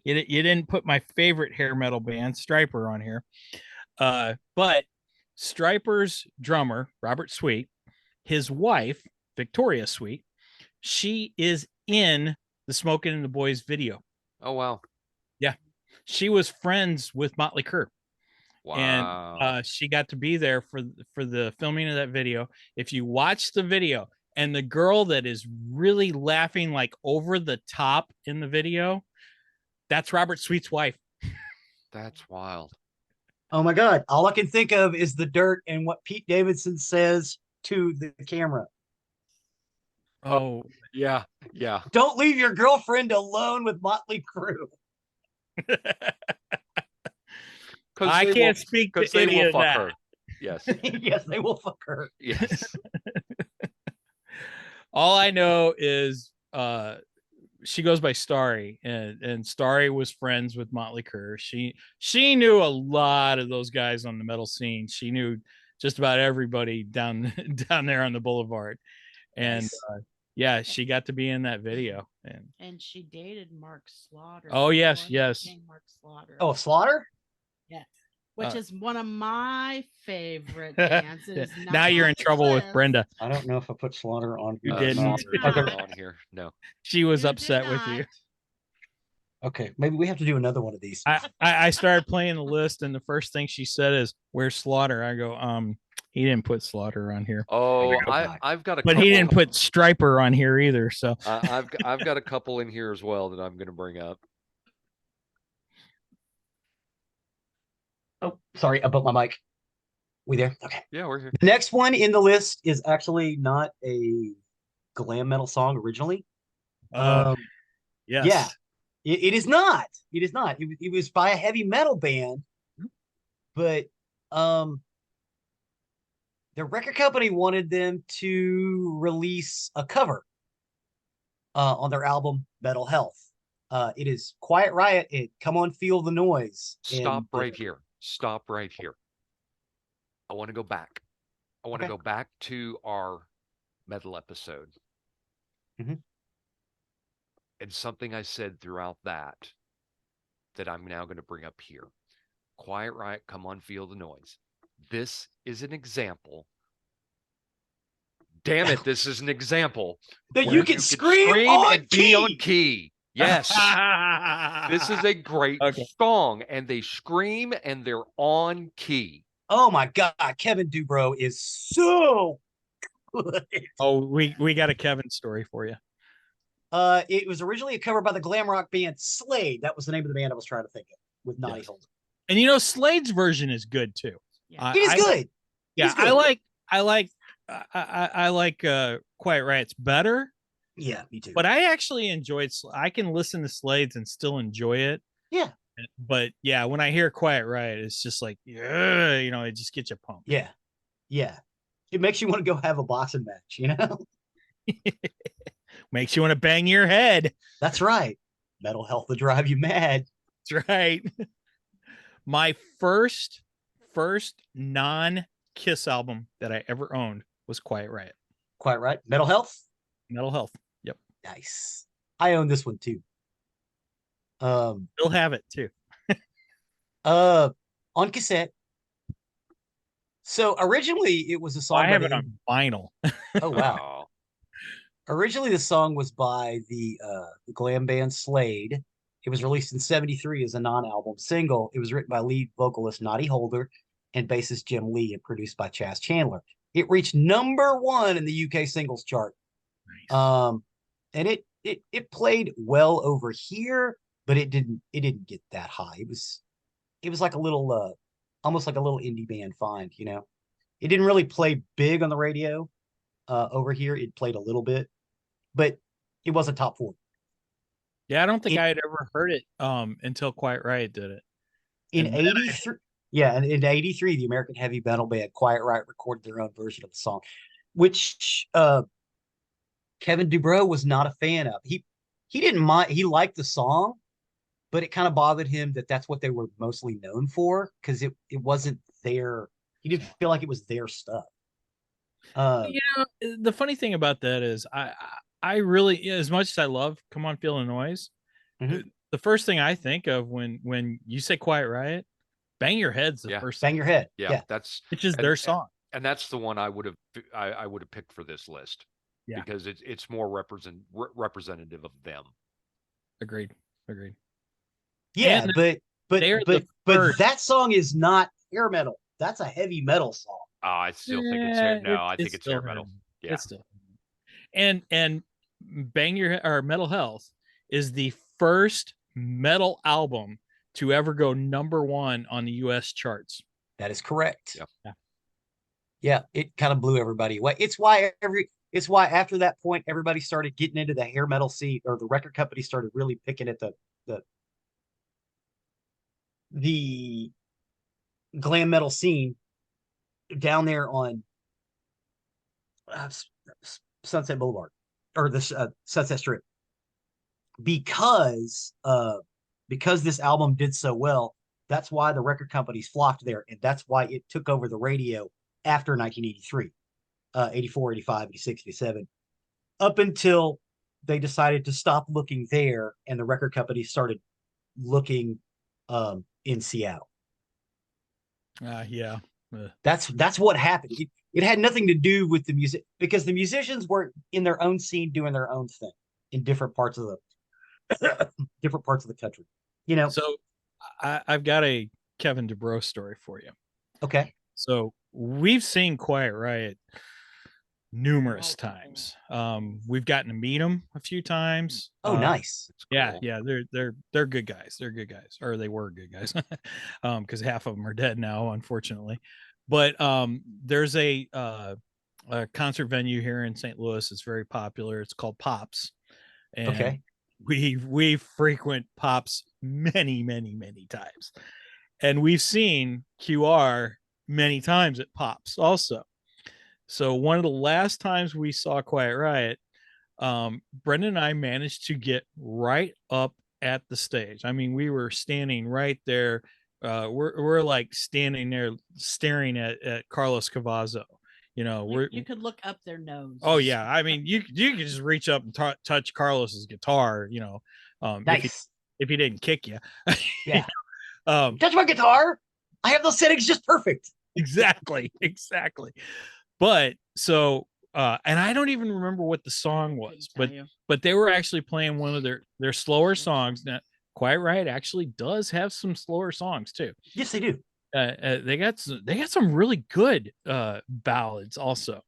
you didn't put my favorite hair metal band, Striper, on here. But Striper's drummer, Robert Sweet, his wife, Victoria Sweet, she is in the Smoking in the Boys video. Oh wow. She was friends with Motley Crue. Wow. And she got to be there for the filming of that video. If you watch the video, and the girl that is really laughing like over the top in the video, that's Robert Sweet's wife. That's wild. Oh my God! All I can think of is the dirt and what Pete Davidson says to the camera. Oh, Yeah, yeah. Don't leave your girlfriend alone with Motley Crue. I can't speak to they any will of fuck that. her. Yes, Yes, they will fuck her. yes. All I know is she goes by Starry, and Starry was friends with Motley Crue. She knew a lot of those guys on the metal scene. She knew just about everybody down there on the boulevard. And Nice. yeah, she got to be in that video. And she dated Mark Slaughter. Oh, yes, before he yes. became Mark Slaughter. Oh, Slaughter? Yes. Which is one of my favorite Yeah. bands. It is not Now you're on in this trouble with list. Brenda. I don't know if I put Slaughter on You here. didn't. You did Not not. on here. No. She was You upset did with you. not. Okay, maybe we have to do another one of these. I started playing the list, and the first thing she said is, "Where's Slaughter?" I go, he didn't put Slaughter on here, Oh, Goodbye. I've got a but couple. he didn't put Striper on here either. So I've got a couple in here as well that I'm going to bring up. Oh, sorry, I bumped my mic. We there? Okay. Yeah, we're here. The next one in the list is actually not a glam metal song originally. yes, Yeah, it is not. It is not. It was by a heavy metal band, but the record company wanted them to release a cover on their album Metal Health. It is Quiet Riot. Come on, feel the noise. Stop right here. Stop right here. I want to go back. I want to Okay. go back to our metal episode. Mhm. And something I said throughout that I'm now going to bring up here. Quiet Riot, come on, feel the noise. This is an example. Damn it, this is an example. that where you can scream on and key. be on key. Yes. This is a great Okay. song, and they scream and they're on key. Oh my God, Kevin Dubrow is so good. Oh, we got a Kevin story for you. It was originally a cover by the glam rock band Slade. That was the name of the band I was trying to think of with Nani Yes. Holder. And you know, Slade's version is good too. Yeah. It is good. Yeah, He's good. I like Quiet Riot's better, Yeah, me too. but I actually enjoyed. I can listen to Slade's and still enjoy it. Yeah. But yeah, when I hear Quiet Riot, it's just like, yeah, you know, it just gets you pumped. Yeah. Yeah. It makes you want to go have a boxing match, you know? Makes you want to bang your head. That's right. Metal Health will drive you mad. That's right. My first non-Kiss album that I ever owned was Quiet Riot. Quite right. Metal Health? Metal Health. Yep. Nice. I own this one too. Still have it too. On cassette. So originally it was a song. I have by it the- on vinyl. Oh wow. Originally the song was by the glam band Slade. It was released in 1973 as a non-album single. It was written by lead vocalist Noddy Holder and bassist Jim Lee and produced by Chas Chandler. It reached #1 in the UK singles chart. Nice. And it played well over here, but it didn't get that high. It was like a little almost like a little indie band find, you know. It didn't really play big on the radio. Over here it played a little bit, but it wasn't top 40. Yeah, I don't think I had ever heard it until Quiet Riot did it. In And then 83, yeah, and in 83, the American heavy metal band Quiet Riot recorded their own version of the song, which Kevin Dubrow was not a fan of. He didn't mind. He liked the song, but it kind of bothered him that that's what they were mostly known for because it wasn't their. He didn't feel like it was their stuff. You know, the funny thing about that is I really, as much as I love Come On Feel the Noise, Mhm. the first thing I think of when you say Quiet Riot, Bang Your Head's the Yeah. first Bang thing, your head. Yeah, Yeah. that's which is and- their song. and that's the one I would have picked for this list. Yeah. Because it's more representative of them. Agreed. Yeah, And but they're the but first- that song is not hair metal. That's a heavy metal song. Oh, I still think it's hair. No, I think it's still hair metal. Yeah. It's still, and Bang Your Head or Metal Health is the first metal album to ever go #1 on the US charts. That is correct. Yeah. Yeah, it kind of blew everybody away. It's why It's why after that point, everybody started getting into the hair metal scene, or the record company started really picking at the glam metal scene down there on Sunset Boulevard, or the Sunset Strip, because this album did so well. That's why the record companies flocked there, and that's why it took over the radio after 1983, 84, 85, 86, 87, up until they decided to stop looking there, and the record companies started looking in Seattle. Yeah. That's what happened. It had nothing to do with the music, because the musicians were in their own scene doing their own thing in different parts of the country. You know. So I've got a Kevin DuBrow story for you. Okay. So we've seen Quiet Riot numerous times. We've gotten to meet them a few times. Oh, nice. Yeah, Cool. yeah, they're good guys. They're good guys, or they were good guys, because half of them are dead now, unfortunately. But there's a concert venue here in St. Louis. It's very popular. It's called Pops, and Okay. we frequent Pops many times, and we've seen QR many times at Pops also. So one of the last times we saw Quiet Riot, Brenda and I managed to get right up at the stage. I mean, we were standing right there. We're like standing there staring at Carlos Cavazo. You know, You could look up their nose. oh yeah. I mean, you could just reach up and touch Carlos's guitar. You know, Nice. if he didn't kick you. Yeah. Um, Touch my guitar. I have those settings just perfect. exactly. But so and I don't even remember what the song was, but they were actually playing one of their slower songs. Now, Quiet Riot actually does have some slower songs too. Yes, they do. They got some really good ballads also.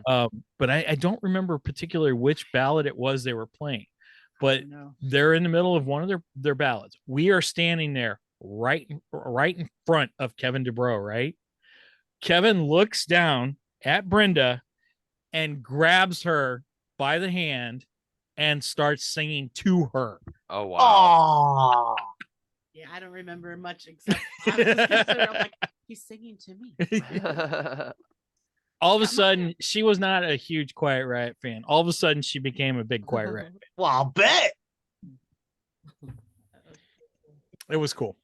But I don't remember particularly which ballad it was they were playing. But they're in the middle of one of their ballads. We are standing there right in front of Kevin DuBrow, right? Kevin looks down at Brenda and grabs her by the hand and starts singing to her. Oh wow. Oh. Yeah, I don't remember much except I'm like, he's singing to me. All of a sudden, she was not a huge Quiet Riot fan. All of a sudden, she became a big Quiet Riot fan. Well, I'll bet. It was cool.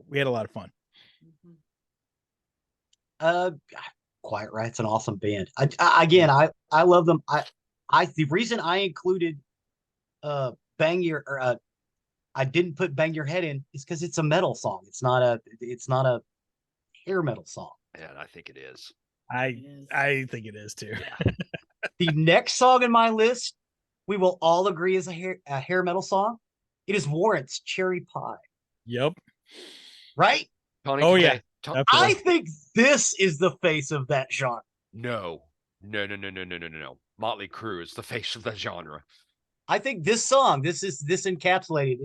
We had a lot of fun. Quiet Riot's an awesome band. I love them. The reason I included Bang Your, or I didn't put Bang Your Head in, is because it's a metal song. It's not a hair metal song. Yeah, I think it is. I think it is too. Yeah. The next song in my list, we will all agree is a hair metal song. It is Warrant's Cherry Pie. Yep. Right? Tony, Oh yeah. I think this is the face of that genre. No. Motley Crue is the face of the genre. I think this song, this encapsulated.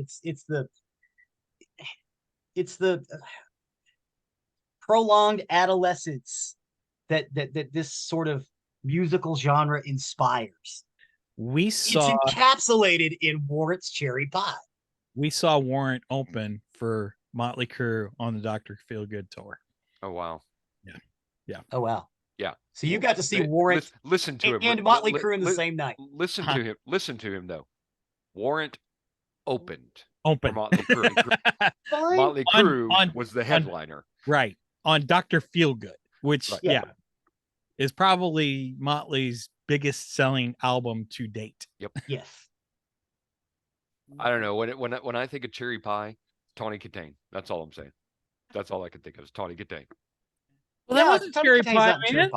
It's the prolonged adolescence that this sort of musical genre inspires. It's encapsulated in Warrant's Cherry Pie. We saw Warrant open for Motley Crue on the Dr. Feelgood tour. Oh wow. Yeah. Oh wow. Yeah. So you got to see Warrant listen to him and Motley Crue in the same night. Listen to him though. Warrant opened Open. for Motley Crue. Motley Crue was the headliner. Right. On Dr. Feelgood, which Yeah. is probably Motley's biggest selling album to date. Yep. Yes. I don't know. When I think of Cherry Pie, Tawny Katane. That's all I'm saying. That's all I can think of is Tawny Katane. Well, that wasn't Cherry Pie, man.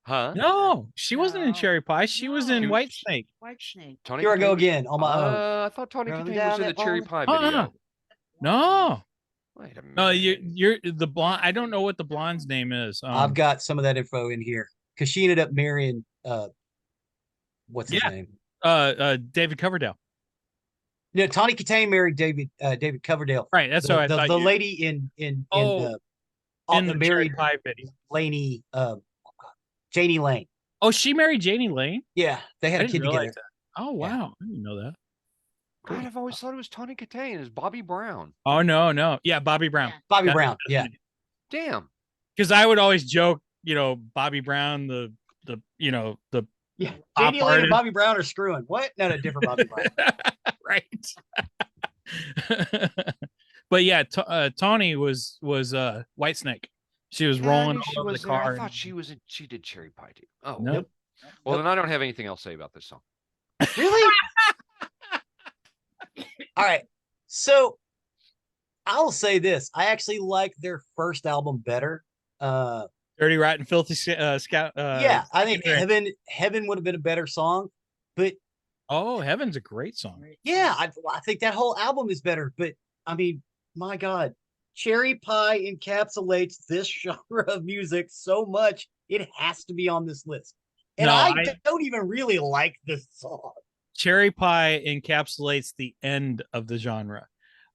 Huh? No, she wasn't in Cherry Pie. She was in White Snake. White Snake. Tawny Here I go Katane- again on my own. I thought Tawny Running Katane down was in the that Cherry long- Pie video. No. Wait a minute. No, you're the blonde. I don't know what the blonde's name is. I've got some of that info in here because she ended up marrying what's his name? David Coverdale. No, Tawny Katane married David Coverdale. Right, that's what I thought. The lady in in the Cherry married Pie video. Laney, Janie Lane. Oh, she married Janie Lane. Yeah, they had I a didn't kid realize together. that. Oh Yeah. wow, I didn't know that. Cool. God, I've always thought it was Tawny Katane. It's Bobby Brown. Oh no, yeah, Bobby Brown. Yeah. Bobby That- Brown. Yeah. Damn. Because I would always joke, Bobby Brown, the the Yeah. Pop Janie Lane and artist. Bobby Brown are screwing. What? No, different Bobby Brown. right. But yeah, Tawny was Whitesnake. She was Yeah, I rolling knew she all over the was there. I car. thought she was. She did Cherry Pie too. Oh, Nope. well, then I don't have anything else to say about this song. Really? All right. So I'll say this. I actually like their first album better. Dirty, Rotten, Filthy Scout. Yeah, I think Ignorant. Heaven would have been a better song. But Oh, Heaven's a great song. yeah, I think that whole album is better. But I mean, my God, Cherry Pie encapsulates this genre of music so much, it has to be on this list. And No, I I- don't even really like this song. Cherry Pie encapsulates the end of the genre.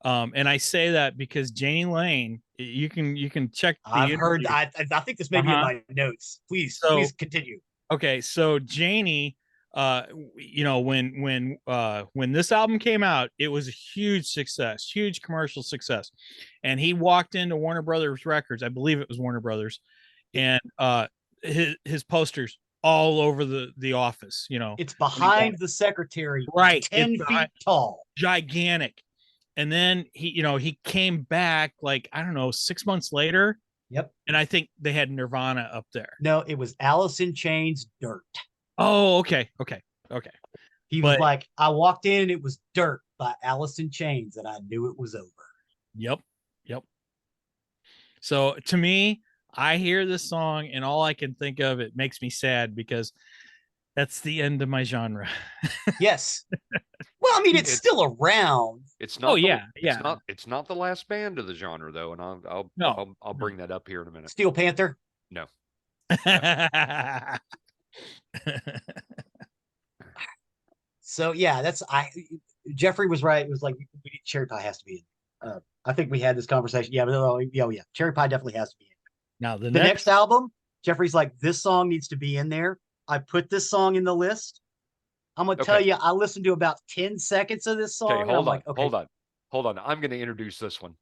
And I say that because Janie Lane, you can check the I've heard. interview. I think this may be in Uh-huh. my notes. Please So- continue. Okay, so Janie, when this album came out, it was a huge success, huge commercial success. And he walked into Warner Brothers Records, I believe it was Warner Brothers, and his posters all over the office, It's behind the secretary, right, 10 it's feet tall. gigantic. And then he came back like, I don't know, 6 months later. Yep. And I think they had Nirvana up there. No, it was Alice in Chains, Dirt. Oh, okay. He was But- like, I walked in and it was Dirt by Alice in Chains, and I knew it was over. Yep. So to me, I hear this song and all I can think of, it makes me sad because that's the end of my genre. Yes. Well, I mean, it's still around. It's not. Oh, the- yeah. It's not the last band of the genre though, and I'll No, bring that up here in a minute. Steel Panther. So yeah, Geoffrey was right. It was like Cherry Pie has to be in. I think we had this conversation. Yeah, yeah. Cherry Pie definitely has to be in. Now the The next next album, Jeffrey's like, this song needs to be in there. I put this song in the list. I'm gonna tell Okay. you, I listened to about 10 seconds of this song. Okay, and I'm hold on, like, okay, hold on. I'm going to introduce this one.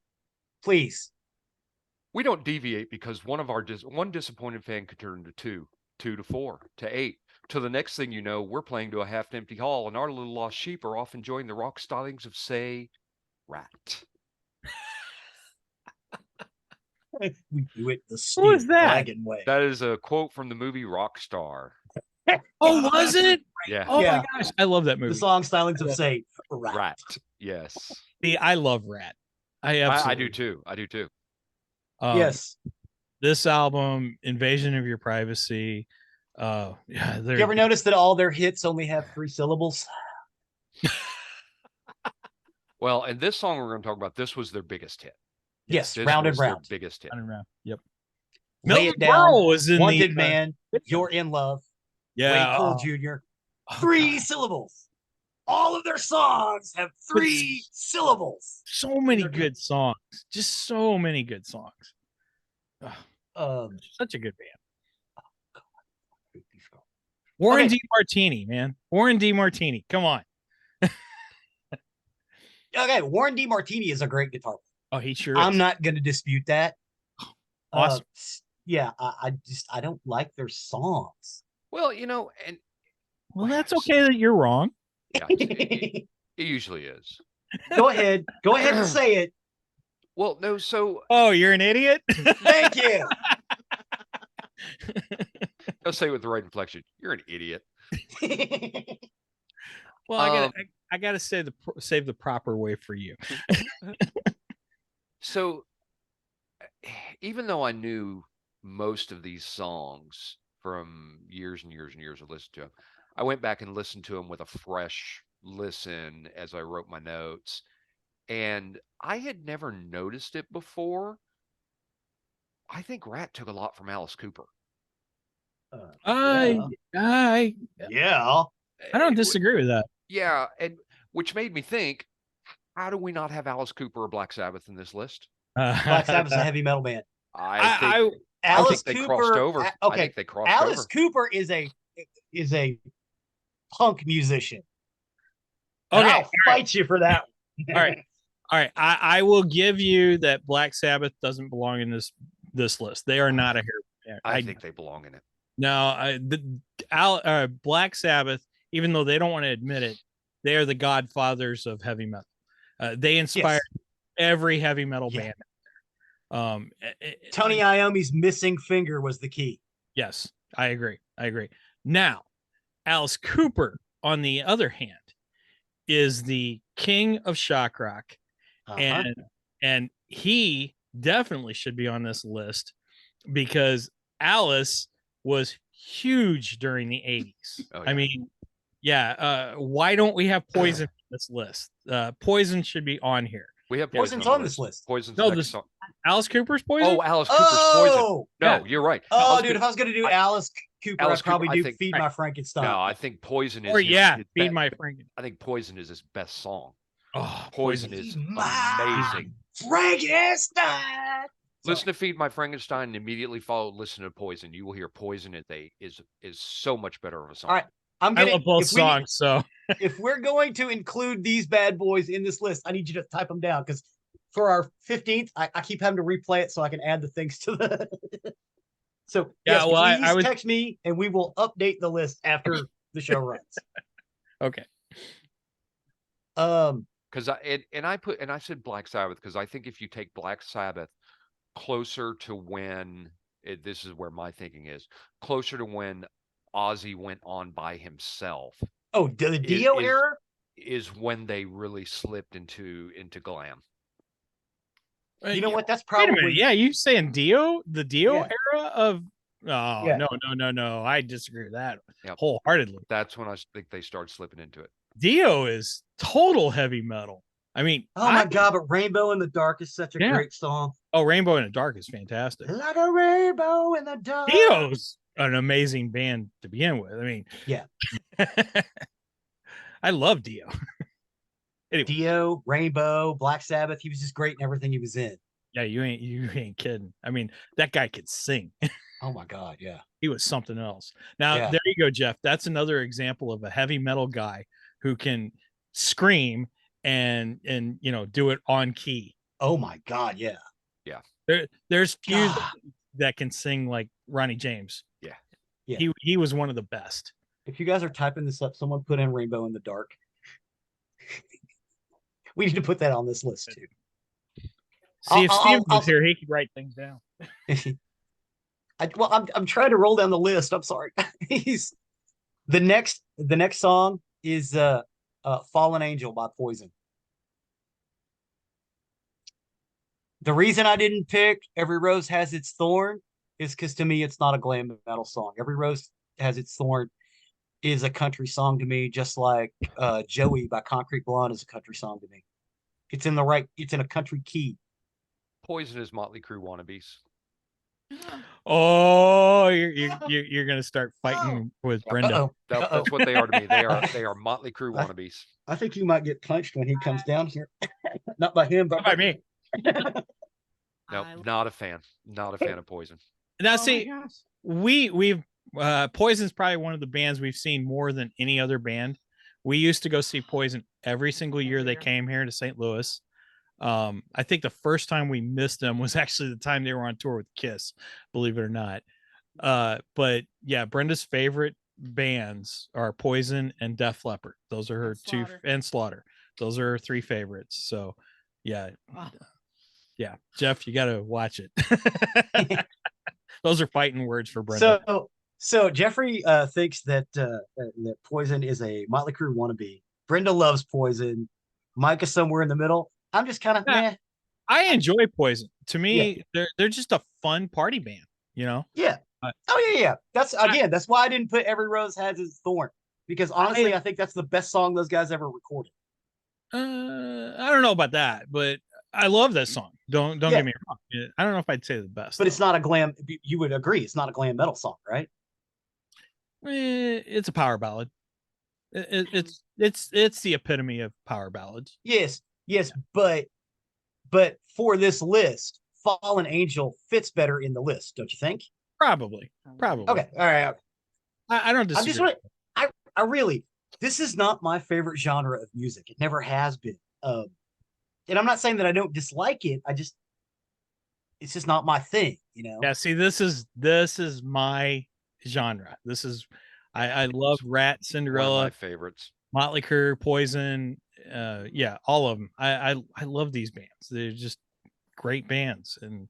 please. We don't deviate because one disappointed fan could turn to two to four to eight. To the next thing you know, we're playing to a half-empty hall, and our little lost sheep are off enjoying the rock stylings of, say, Rat. We do it the Who is Steve that? Dragon way. That is a quote from the movie Rockstar. Oh, was it? Yeah, Oh Yeah. my gosh, I love that The movie. song stylings of say Rat. Rat. Yes, See, I love Rat. I absolutely I do too. I do too. Yes. This album, Invasion of Your Privacy. Yeah, Do you ever notice that all their hits only have 3 syllables? Well, and this song we're going to talk about, this was their biggest hit. Yes, This Round and was their Round. biggest hit. Round. Yep. Lay Milton It Down. Berle was in Wanted the Man. You're in Love. yeah. Wade Cole oh, Jr. oh, 3 God. syllables. All of their songs have 3 syllables. So many They're good songs. Just so many good songs. Such a good band. Warren Okay. D. Martini, man. Warren D. Martini. Come on. Okay, Warren D. Martini is a great guitar player. Oh, he sure I'm is. not going to dispute that. Awesome. Yeah, I don't like their songs. Well, and Well, that's okay that you're wrong. yeah, it usually is. Go ahead and say it. Well, no, so Oh, you're an idiot? Thank you. I'll say it with the right inflection. You're an idiot. Well, I gotta say save the proper way for you. So even though I knew most of these songs from years and years and years of listening to them, I went back and listened to them with a fresh listen as I wrote my notes. And I had never noticed it before. I think Rat took a lot from Alice Cooper. I Yeah. don't disagree with that. Yeah, and which made me think, how do we not have Alice Cooper or Black Sabbath in this list? Black Sabbath's a heavy metal band. I think Alice they Cooper. crossed over. I Okay, think they crossed Alice over. Cooper is a is a punk musician. Okay, And I'll fight you for that. All right. All right, I will give you that Black Sabbath doesn't belong in this list. They are not a hair. I think they belong in it. No, Black Sabbath, even though they don't want to admit it, they are the godfathers of heavy metal. They inspired every heavy metal band. Tony Iommi's missing finger was the key. Yes, I agree. Now, Alice Cooper, on the other hand, is the king of shock rock. And he definitely should be on this list because Alice was huge during the 80s. Oh, yeah. I mean, why don't we have Poison on this list? Poison should be on here. We have Poison's on this list. Poison's No, next song. Alice Cooper's Poison? Oh, Alice Cooper's Poison. No, Yeah. you're right. Oh, dude, if I was going to do Alice Cooper, Alice I'd probably Cooper, I do think- Feed My Frankenstein. No, I think Poison is Or his Feed be- My Franken. I think Poison is his best song. Oh, Poison is amazing. Frankenstein. Listen to Feed My Frankenstein and immediately listen to Poison. You will hear Poison is so much better of a song. All right. I love both songs, so if we're going to include these bad boys in this list, I need you to type them down because for our 15th, I keep having to replay it so I can add the things to the. So Yeah, well, please I would- text me and we will update the list after the show runs. okay. Because I said Black Sabbath because I think if you take Black Sabbath closer to when this is where my thinking is closer to when Ozzy went on by himself. Oh, the Dio era is when they really slipped into glam. You know what? That's Wait a probably minute. Yeah, you saying Dio? The Dio Yeah. era of Yeah. No. I disagree with that Yep. wholeheartedly. That's when I think they started slipping into it. Dio is total heavy metal. I mean, Oh my god, but Rainbow in the Dark is such a great song. Oh, Rainbow in the Dark is fantastic. Like a rainbow in the dark. Dio's an amazing band to begin with. I mean, Yeah. I love Dio. Anyway. Dio, Rainbow, Black Sabbath. He was just great in everything he was in. Yeah, you ain't kidding. I mean, that guy could sing. Oh my god, yeah. He was something else. Now, Yeah. there you go, Jeff. That's another example of a heavy metal guy who can scream and do it on key. Oh my god, yeah. There's few God. that can sing like Ronnie James. Yeah. Yeah. He was one of the best. If you guys are typing this up, someone put in Rainbow in the Dark. We need to put that on this list too. See, if Steve I'll- was here, he could write things down. I'm trying to roll down the list. I'm sorry. He's the next song is Fallen Angel by Poison. The reason I didn't pick Every Rose Has Its Thorn is because to me it's not a glam metal song. Every Rose Has Its Thorn is a country song to me, just like Joey by Concrete Blonde is a country song to me. It's in a country key. Poison is Motley Crue wannabes. Oh, you're gonna start fighting with Brenda. Uh-oh. That's what they are to me. They are Motley Crue wannabes. I think you might get punched when he comes down here. Not by him, but By me. No, not a fan. Not a fan of Poison. Now, Oh my see, gosh. we've Poison's probably one of the bands we've seen more than any other band. We used to go see Poison every single year they came here to St. Louis. I think the first time we missed them was actually the time they were on tour with Kiss, believe it or not. But yeah, Brenda's favorite bands are Poison and Def Leppard. Those are her two, and Slaughter. Those are her three favorites. So yeah. Wow. Yeah, Jeff, you got to watch it. Those are fighting words for Brenda. So Geoffrey thinks that that Poison is a Motley Crue wannabe. Brenda loves Poison. Mike is somewhere in the middle. I'm just kind of meh. I enjoy Poison. To me, they're just a fun party band, you know? Yeah. Yeah. That's why I didn't put Every Rose Has Its Thorn, because honestly, I think that's the best song those guys ever recorded. I don't know about that, but I love that song. Don't get me wrong. I don't know if I'd say the best, but it's not a glam. You would agree, it's not a glam metal song, right? It's a power ballad. It's the epitome of power ballads. Yes, but for this list, Fallen Angel fits better in the list, don't you think? Probably. Okay, all right. I don't I'm disagree. just I really, this is not my favorite genre of music. It never has been. And I'm not saying that I don't dislike it. It's just not my thing, you know. Yeah, see, this is my genre. I love Rat, One of Cinderella, my favorites. Motley Crue, Poison, yeah, all of them. I love these bands. They're just great bands and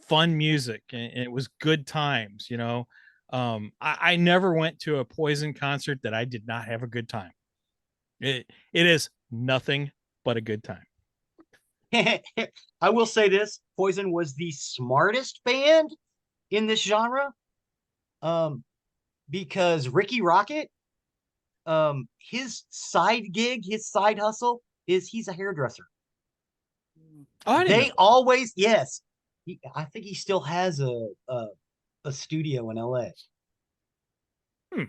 fun music, and it was good times, you know. I never went to a Poison concert that I did not have a good time. It is nothing but a good time. I will say this: Poison was the smartest band in this genre, because Ricky Rocket, his side gig, his side hustle is he's a hairdresser. Oh, I didn't They know. always, yes, I think he still has a studio in LA. Hmm.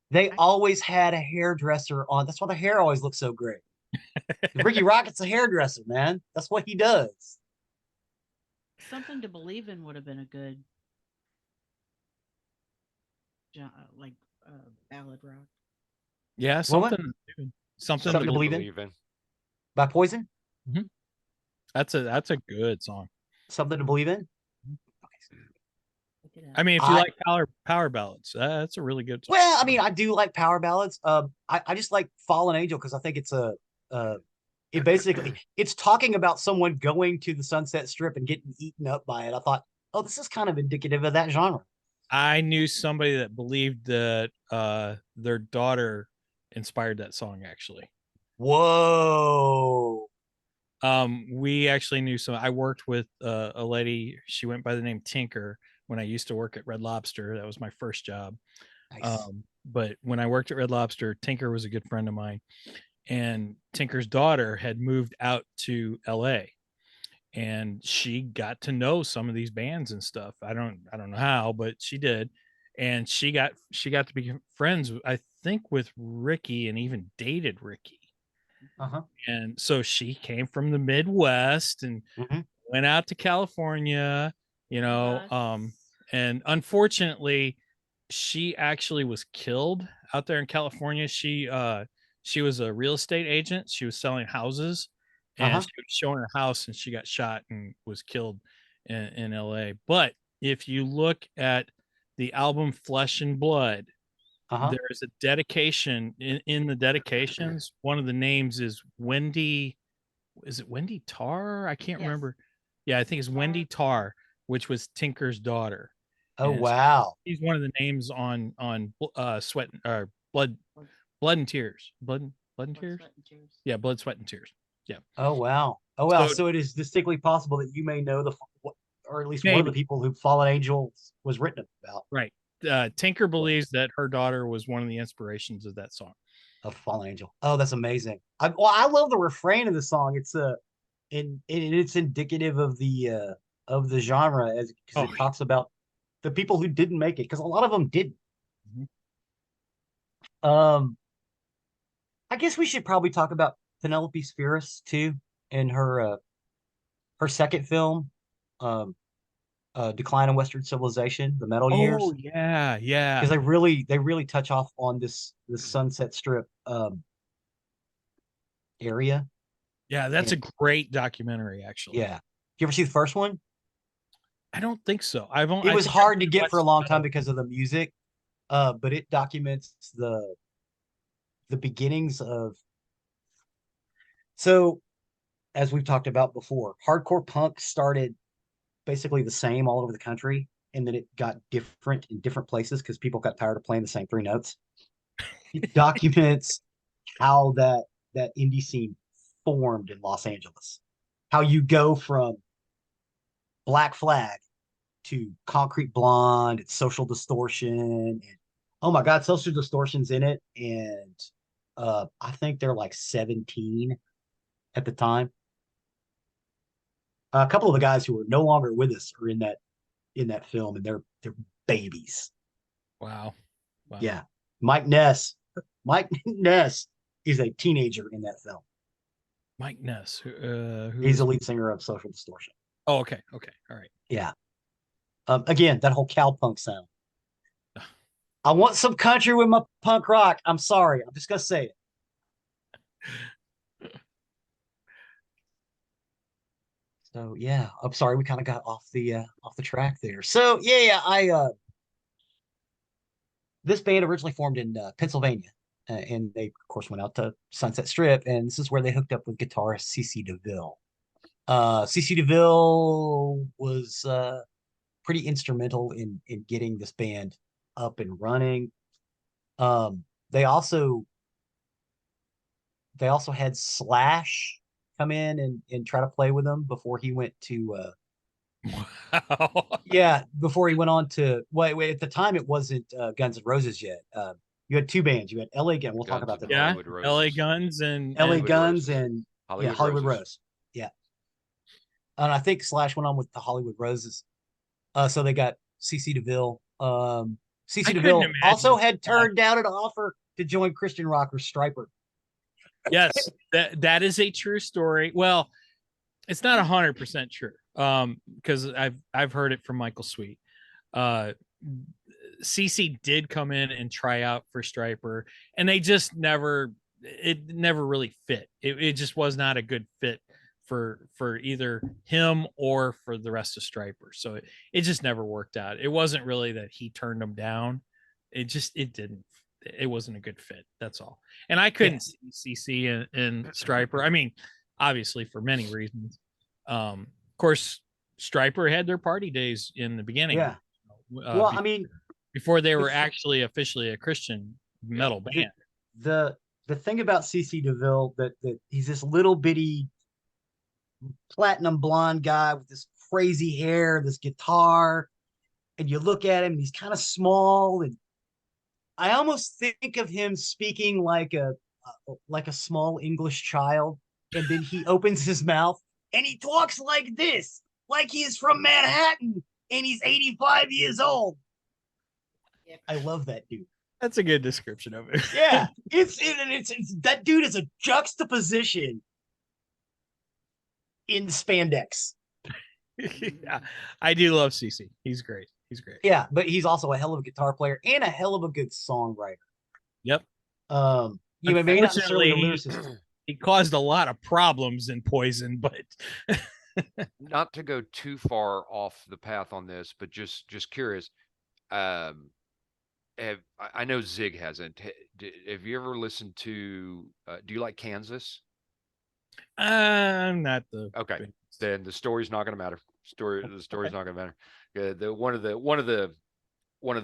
They always had a hairdresser on. That's why the hair always looks so great. Ricky Rocket's a hairdresser, man. That's what he does. Something to Believe in would have been a good, like, ballad rock. Yeah, What? something Something to believe in? By Poison? That's a good song. Something to Believe in? I mean, if you like power ballads, that's a really good song. Well, I mean, I do like power ballads. I just like Fallen Angel because I think it's it basically it's talking about someone going to the Sunset Strip and getting eaten up by it. I thought, oh, this is kind of indicative of that genre. I knew somebody that believed that their daughter inspired that song. Actually, Whoa. We actually knew some. I worked with a lady. She went by the name Tinker when I used to work at Red Lobster. That was my first job. Nice. But when I worked at Red Lobster, Tinker was a good friend of mine, and Tinker's daughter had moved out to LA, and she got to know some of these bands and stuff. I don't know how, but she did, and she got to be friends, I think, with Ricky, and even dated Ricky. And so she came from the Midwest and went out to California, you know. And unfortunately, she actually was killed out there in California. She was a real estate agent. She was selling houses, and she was showing her house, and she got shot and was killed in LA. But if you look at the album Flesh and Blood, there is a dedication in the dedications. One of the names is Wendy. Is it Wendy Tarr? I can't remember. Yeah, I think it's Wendy Tarr, which was Tinker's daughter. Oh, and wow. She's one of the names on Sweat or Blood and Tears. Blood and Tears. Yeah, Blood, Sweat, and Tears. Yeah. Oh, wow. Oh, wow. So it is distinctly possible that you may know or at least one of the people who Fallen Angels was written about. Right. Tinker believes that her daughter was one of the inspirations of that song. Of Fallen Angel. Oh, that's amazing. I love the refrain of the song. It's it's indicative of the genre because it talks about the people who didn't make it, because a lot of them didn't. I guess we should probably talk about Penelope Spheris too, and her second film, Decline in Western Civilization, the Metal Years. Oh yeah, yeah. Because they really touch off on this Sunset Strip area. Yeah, that's a great documentary, actually. Yeah. You ever see the first one? I don't think so. It was hard to get for a long time because of the music, but it documents the beginnings of. So, as we've talked about before, hardcore punk started basically the same all over the country, and then it got different in different places because people got tired of playing the same three notes. It documents how that indie scene formed in Los Angeles, how you go from Black Flag to Concrete Blonde and Social Distortion, and oh my God, Social Distortion's in it, and I think they're like 17 at the time. A couple of the guys who are no longer with us are in that film, and they're babies. Wow. Yeah, Mike Ness is a teenager in that film. Mike Ness, he's the lead singer of Social Distortion. Oh, okay, all right. Yeah. Again, that whole cowpunk sound. I want some country with my punk rock. I'm sorry. I'm just gonna say it. So yeah, I'm sorry we kind of got off the track there. So yeah, I this band originally formed in Pennsylvania, and they of course went out to Sunset Strip, and this is where they hooked up with guitarist CC DeVille. CC DeVille was pretty instrumental in getting this band up and running. Um, they also had Slash come in and try to play with them before he went to Wow. yeah, before he went on to wait, at the time it wasn't Guns N' Roses yet. You had two bands. You had LA Gun. We'll talk Guns about and that. Yeah, Hollywood LA Roses. Guns and LA Hollywood Guns Roses. and Hollywood Hollywood Roses. Rose. Yeah. And I think Slash went on with the Hollywood Roses. So they got CC DeVille. CC I couldn't DeVille imagine also had that. turned down an offer to join Christian rocker Striper. Yes, that is a true story. Well, it's not 100% true. Because I've heard it from Michael Sweet. CC did come in and try out for Striper, and they just never really fit. It just was not a good fit for either him or for the rest of Striper. So it just never worked out. It wasn't really that he turned them down. It wasn't a good fit. That's all. And I couldn't see CC and Striper. I mean, obviously for many reasons. Of course, Striper had their party days in the beginning. Yeah. Well, I mean, before they were actually officially a Christian metal band. The thing about CC DeVille that he's this little bitty platinum blonde guy with this crazy hair, this guitar, and you look at him, he's kind of small, and I almost think of him speaking like a small English child, and then he opens his mouth and he talks like this, like he is from Manhattan and he's 85 years old. I love that dude. That's a good description of it. Yeah, it's that dude is a juxtaposition in spandex. Yeah, I do love CC. He's great. Yeah, but he's also a hell of a guitar player and a hell of a good songwriter. Yep. You maybe not necessarily a lyricist. He caused a lot of problems in Poison, but not to go too far off the path on this, but just curious. I know Zig hasn't. Have you ever listened to? Do you like Kansas? I'm not the okay. Then the story's not going to matter. The story's not going to matter. One of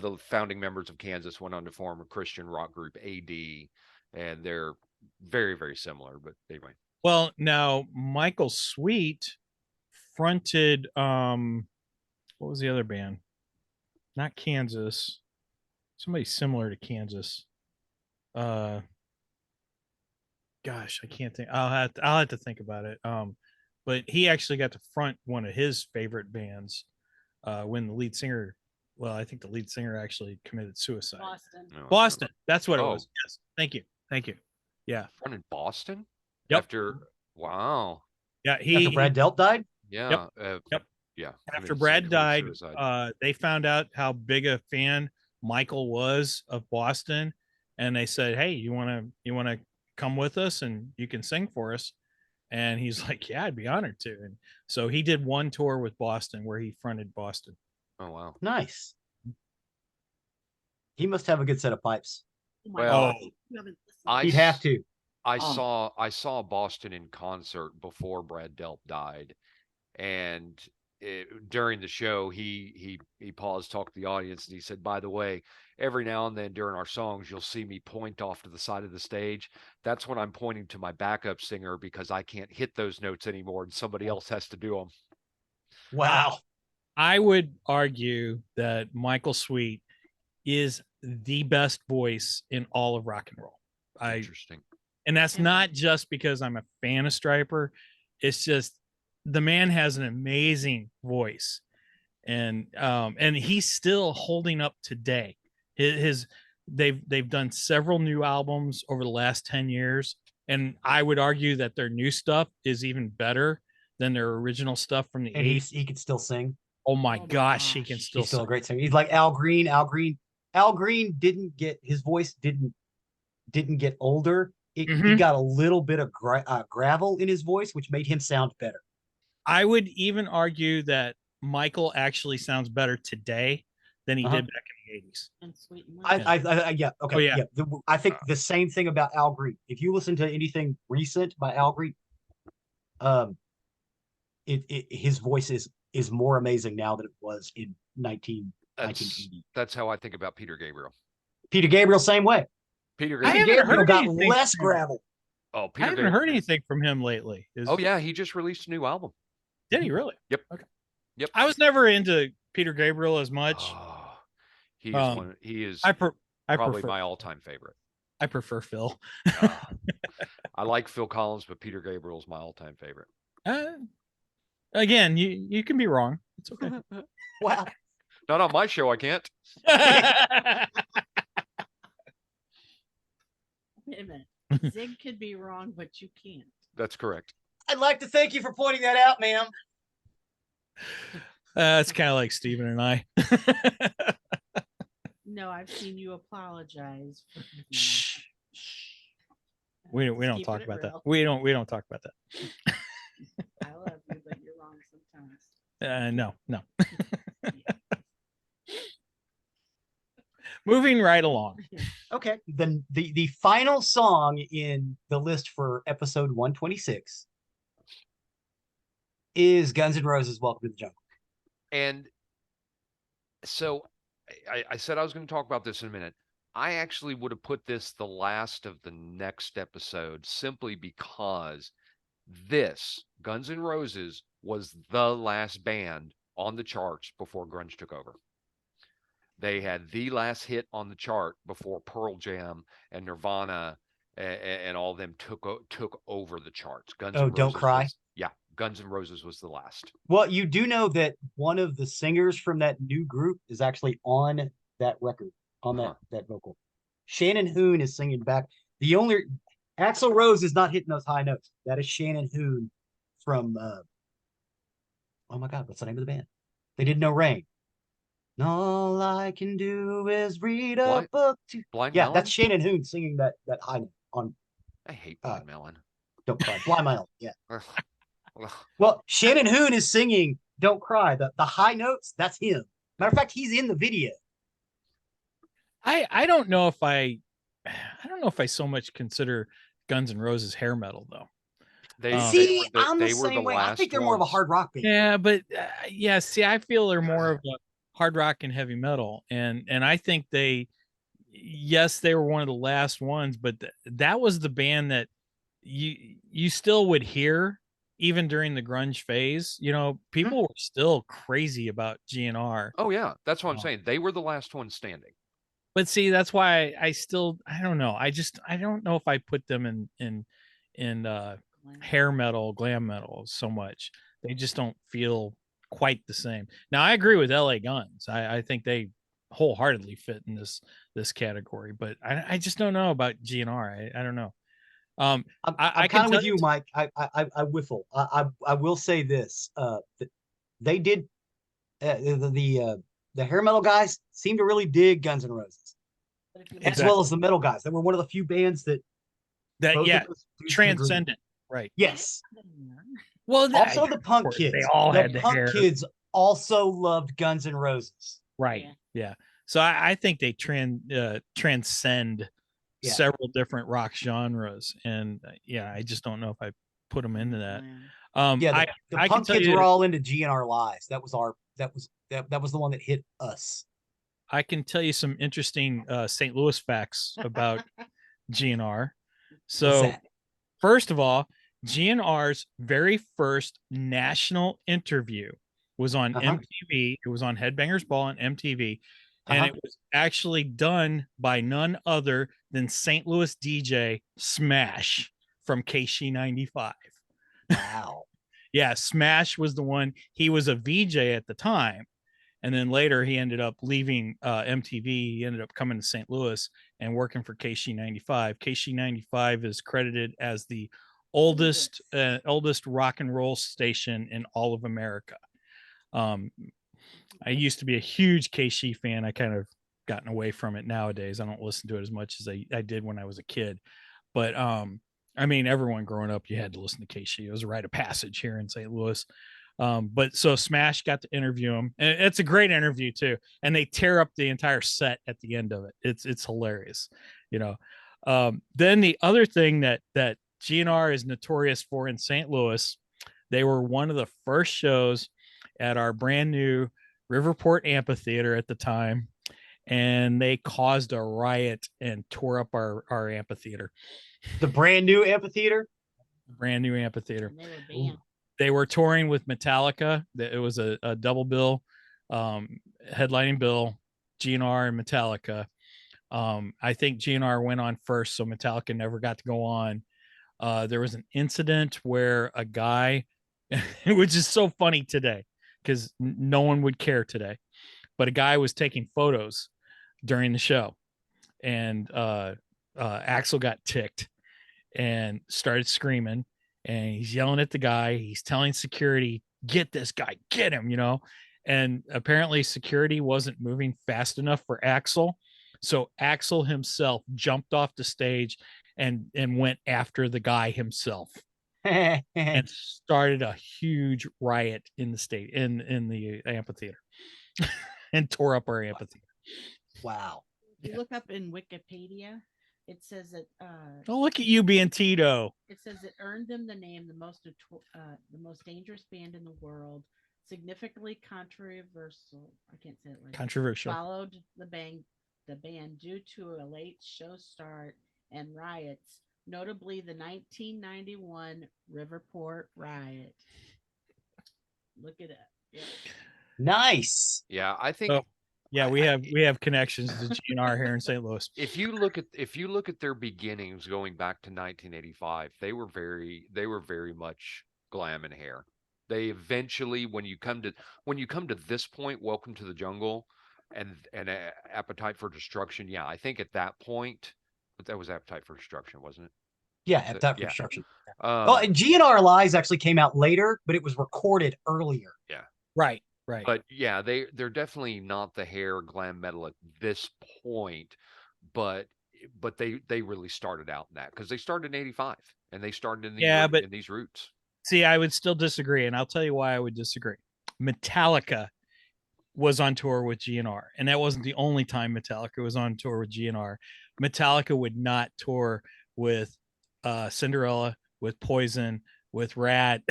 the founding members of Kansas went on to form a Christian rock group, AD, and they're very, very similar. But anyway. Well, now Michael Sweet fronted. What was the other band? Not Kansas. Somebody similar to Kansas. Gosh, I can't think. I'll have to think about it. But he actually got to front one of his favorite bands when the lead singer. Well, I think the lead singer actually committed suicide. Boston. That's what it was. Yes. Thank you. Yeah. Front in Boston. Yep. Wow. Yeah. After Brad Delp died. Yeah. Yep. Yeah. After Brad died, they found out how big a fan Michael was of Boston, and they said, "Hey, you want to come with us and you can sing for us?" And he's like, "Yeah, I'd be honored to." And so he did one tour with Boston where he fronted Boston. Oh wow, nice. He must have a good set of pipes. Well, he'd have to. I saw Boston in concert before Brad Delp died, and during the show, he paused, talked to the audience, and he said, "By the way, every now and then during our songs, you'll see me point off to the side of the stage. That's when I'm pointing to my backup singer because I can't hit those notes anymore, and somebody else has to do them." Wow. I would argue that Michael Sweet is the best voice in all of rock and roll. Interesting. And that's not just because I'm a fan of Striper. It's just the man has an amazing voice, and he's still holding up today. They've done several new albums over the last 10 years, and I would argue that their new stuff is even better than their original stuff from the 80s. He could still sing. Oh my gosh, he can still He's still sing. a great singer. He's like Al Green. Al Green Al Green didn't get his voice didn't get older. He Mhm. got a little bit of gravel in his voice, which made him sound better. I would even argue that Michael actually sounds better today than he did back in the 80s. And Sweet and Yeah, okay, Oh, yeah. I think the same thing about Al Green. If you listen to anything recent by Al Green, his voice is more amazing now than it was in 1980. That's how I think about Peter Gabriel. Peter Gabriel, same way. Peter I Gabriel. haven't Gabriel heard got anything less from him. gravel. Oh, I Peter haven't Gabriel. heard anything from him lately. Oh yeah, he just released a new album. Did he really? Yep. Okay. Yep. I was never into Peter Gabriel as much. Oh, he is one. He is I probably prefer my all-time favorite. I prefer Phil. I like Phil Collins, but Peter Gabriel's my all-time favorite. Again, you can be wrong. It's okay. Wow. Not on my show, I can't. Wait a minute. Zig could be wrong, but you can't. That's correct. I'd like to thank you for pointing that out, ma'am. It's kind of like Steven and I. No, I've seen you apologize. Shh. We don't Keeping talk it about that. real. We don't talk about that. I love you, but you're wrong sometimes. No. Moving right along. Okay. Then the final song in the list for episode 126 is Guns N' Roses' Welcome to the Jungle. And so I said I was going to talk about this in a minute. I actually would have put this the last of the next episode simply because this, Guns N' Roses, was the last band on the charts before grunge took over. They had the last hit on the chart before Pearl Jam and Nirvana and all of them took over the charts. Guns N' Roses Don't Cry? Guns N' Roses was the last. Well, you do know that one of the singers from that new group is actually on that record, on that vocal. Shannon Hoon is singing back. The only Axl Rose is not hitting those high notes. That is Shannon Hoon from oh my God, what's the name of the band? They did No Rain. All I can do is read a book. Blind yeah, Melon? that's Shannon Hoon singing that high note on. I hate Blind Melon. Don't Cry. Blind Melon. Yeah. Well, Shannon Hoon is singing Don't Cry. The high notes, that's him. Matter of fact, he's in the video. I don't know if I don't know if I so much consider Guns N' Roses hair metal though. I'm the same way. I think they're more of a hard rock band. Yeah, but see, I feel they're more of a hard rock and heavy metal, and I think they were one of the last ones, but that was the band that you still would hear even during the grunge phase. You know, people were still crazy about GNR. Oh yeah, that's what I'm saying. They were the last one standing. But see, that's why I don't know. I don't know if I put them in hair metal, glam metal so much. They just don't feel quite the same. Now I agree with LA Guns. I think they wholeheartedly fit in this category, but I just don't know about GNR. I don't know. I'm kind of with you, Mike. I whiffle. I will say this. They did the hair metal guys seem to really dig Guns N' Roses, as well as the metal guys. They were one of the few bands that transcendent, right? Yes. Well, also the punk kids. They all had the punk hair. Kids also loved Guns N' Roses. Right. Yeah. So I think they transcend several different rock genres, and I just don't know if I put them into that. The punk kids were all into GNR Lies. That was the one that hit us. I can tell you some interesting St. Louis facts about GNR. So, first of all, GNR's very first national interview was on MTV. It was on Headbangers Ball on MTV. And it was actually done by none other than St. Louis DJ Smash from KC 95. Wow. Yeah, Smash was the one. He was a VJ at the time. And then later he ended up leaving MTV. He ended up coming to St. Louis and working for KC 95. KC 95 is credited as the oldest rock and roll station in all of America. I used to be a huge KC fan. I kind of gotten away from it nowadays. I don't listen to it as much as I did when I was a kid. But I mean, everyone growing up, you had to listen to Casey. It was a rite of passage here in St. Louis. But so Smash got to interview him, and it's a great interview too. And they tear up the entire set at the end of it. It's hilarious, you know. Then the other thing that GNR is notorious for in St. Louis, they were one of the first shows at our brand new Riverport Amphitheater at the time, and they caused a riot and tore up our amphitheater. The brand new amphitheater. Brand new amphitheater. And they were banned. They were touring with Metallica. It was a double bill, headlining bill, GNR and Metallica. I think GNR went on first, so Metallica never got to go on. There was an incident where a guy, which is so funny today because no one would care today, but a guy was taking photos during the show, and Axl got ticked and started screaming, and he's yelling at the guy. He's telling security, "Get this guy, get him," you know. And apparently security wasn't moving fast enough for Axl. So Axl himself jumped off the stage and went after the guy himself and started a huge riot in the state in the amphitheater and tore up our amphitheater. Wow. If you look up in Wikipedia, it says that Oh, look at you being Tito. it says it earned them the name the most dangerous band in the world. Significantly controversial. I can't say it like Controversial. followed the band due to a late show start and riots, notably the 1991 Riverport riot. Look at it. Yeah. Nice. Yeah, I think Oh, yeah, we have connections to GNR here in St. Louis. if you look at their beginnings going back to 1985, they were very much glam and hair. They eventually, when you come to this point, Welcome to the Jungle and Appetite for Destruction, yeah, I think at that point, but that was Appetite for Destruction, wasn't it? Yeah, at that yeah. construction. And GNR Lies actually came out later, but it was recorded earlier. Yeah. Right. But yeah, they're definitely not the hair glam metal at this point, but they really started out in that because they started in '85 and they started in these roots. See, I would still disagree, and I'll tell you why I would disagree. Metallica was on tour with GNR, and that wasn't the only time Metallica was on tour with GNR. Metallica would not tour with Cinderella, with Poison, with Rat,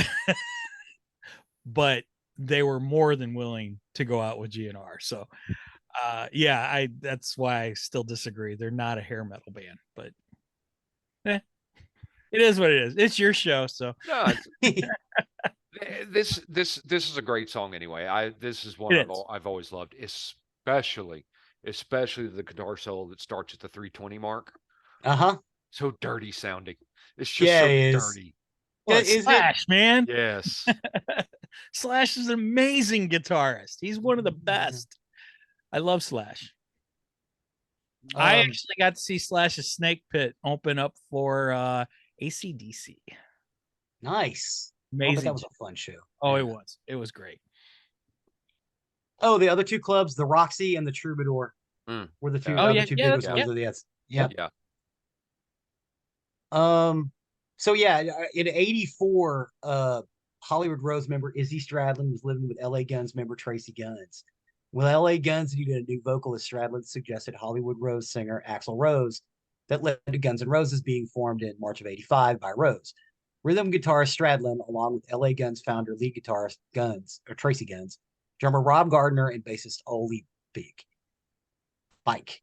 but they were more than willing to go out with GNR. So, yeah, that's why I still disagree. They're not a hair metal band, but it is what it is. It's your show, so. No, this is a great song anyway. This is one I've always loved, especially the guitar solo that starts at the 320 mark. So dirty sounding. It's just dirty. Well, Slash, man. Yes. Slash is an amazing guitarist. He's one of the best. I love Slash. I actually got to see Slash's Snake Pit open up for AC/DC. Nice. Amazing. That was a fun show. Oh, yeah. It was great. Oh, the other two clubs, the Roxy and the Troubadour, were the two other two big ones. Yeah. So yeah, in '84, Hollywood Rose member Izzy Stradlin was living with LA Guns member Tracy Guns. When LA Guns needed a new vocalist, Stradlin suggested Hollywood Rose singer Axl Rose. That led to Guns N' Roses being formed in March of '85 by Rose. Rhythm guitarist Stradlin, along with LA Guns founder, lead guitarist Tracy Guns, drummer Rob Gardner, and bassist Oli Beich. Beich.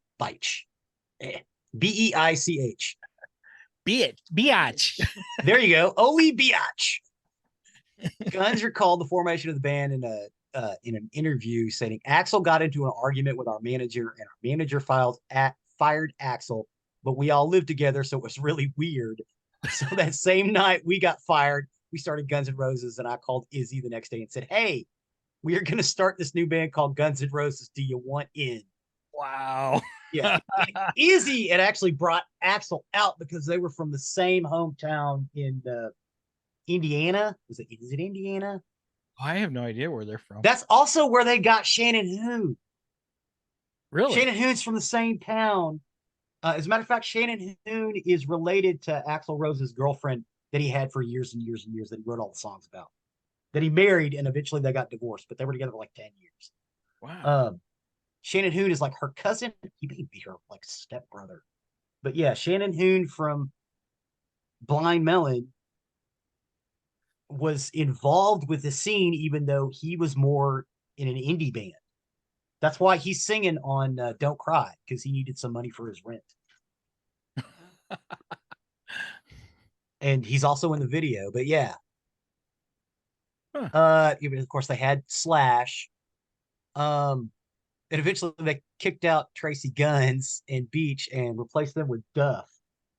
Biatch. There you go. Oli Beich. Guns recalled the formation of the band in an interview, saying Axl got into an argument with our manager, and our manager fired Axl, but we all lived together, so it was really weird. So that same night we got fired, we started Guns N' Roses, and I called Izzy the next day and said, "Hey, we are going to start this new band called Guns N' Roses. Do you want in?" Wow. Yeah. Izzy had actually brought Axl out because they were from the same hometown in Indiana. Is it Indiana? I have no idea where they're from. That's also where they got Shannon Who. Really? Shannon Hoon's from the same town. As a matter of fact, Shannon Hoon is related to Axl Rose's girlfriend that he had for years and years and years that he wrote all the songs about. That he married and eventually they got divorced, but they were together for like 10 years. Wow. Shannon Hoon is like her cousin. He may be her like stepbrother. But yeah, Shannon Hoon from Blind Melon was involved with the scene, even though he was more in an indie band. That's why he's singing on Don't Cry, because he needed some money for his rent. And he's also in the video, but yeah. Even of course they had Slash. And eventually they kicked out Tracy Guns and Beach and replaced them with Duff.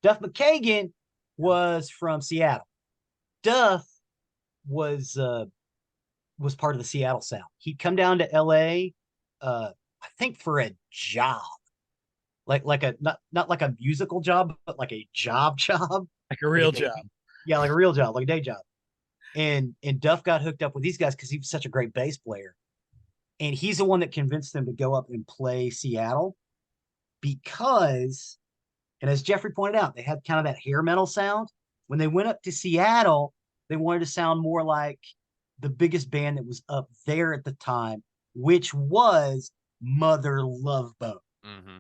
Duff McKagan was from Seattle. Duff was part of the Seattle sound. He'd come down to LA, I think for a job. Like a not like a musical job, but like a job. Like a real job. Yeah, like a real job, like a day job. And Duff got hooked up with these guys because he was such a great bass player. And he's the one that convinced them to go up and play Seattle because, and as Geoffrey pointed out, they had kind of that hair metal sound. When they went up to Seattle, they wanted to sound more like the biggest band that was up there at the time, which was Mother Love Bone. Mm-hmm.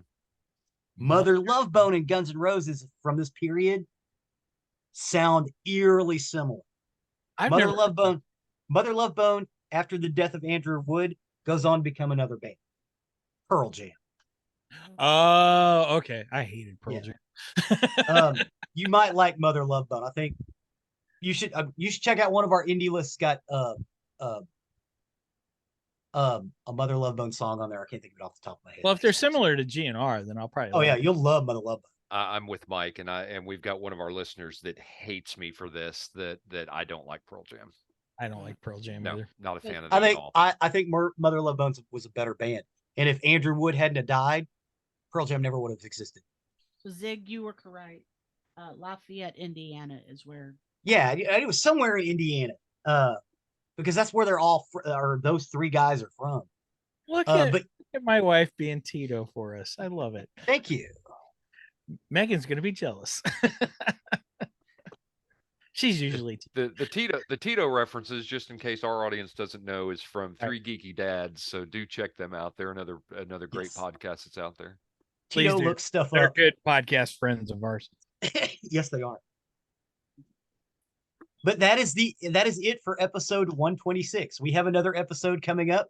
Mother Love Bone and Guns N' Roses from this period sound eerily similar. Mother Love Bone, after the death of Andrew Wood, goes on to become another band, Pearl Jam. Oh, okay. I hated Pearl Jam. You might like Mother Love Bone. I think you should check out one of our indie lists. Got a Mother Love Bone song on there. I can't think of it off the top of my head. Well, if they're similar to GNR, then I'll probably. Oh yeah, you'll love Mother Love Bone. I'm with Mike, and we've got one of our listeners that hates me for this. That I don't like Pearl Jam. I don't like Pearl Jam either. Not a fan of them at all. I think Mother Love Bones was a better band, and if Andrew Wood hadn't have died, Pearl Jam never would have existed. So Zig, you were correct. Lafayette, Indiana is where. Yeah, it was somewhere in Indiana, because that's where they're all or those three guys are from. Look at my wife being Tito for us. I love it. Thank you. Megan's gonna be jealous. She's usually the Tito references, just in case our audience doesn't know, is from Three Geeky Dads. So do check them out. They're another great podcast that's out there. Tito looks stuff They're up. good podcast friends of ours. Yes, they are. But that is it for episode 126. We have another episode coming up,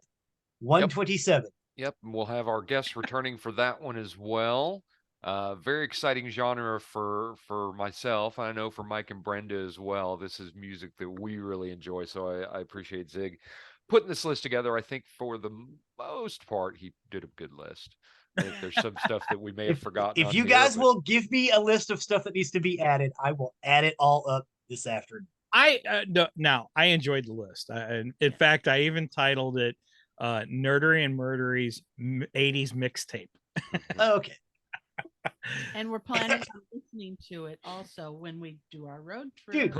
127. Yep, and we'll have our guests returning for that one as well. Very exciting genre for myself. I know for Mike and Brenda as well. This is music that we really enjoy, so I appreciate Zig putting this list together. I think for the most part, he did a good list. There's some stuff that we may have forgotten. If you guys will give me a list of stuff that needs to be added, I will add it all up this afternoon. I enjoyed the list. In fact, I even titled it Nerdery and Murdery's 80s mixtape. Okay. And we're planning on listening to it also when we do our road trip. Dude,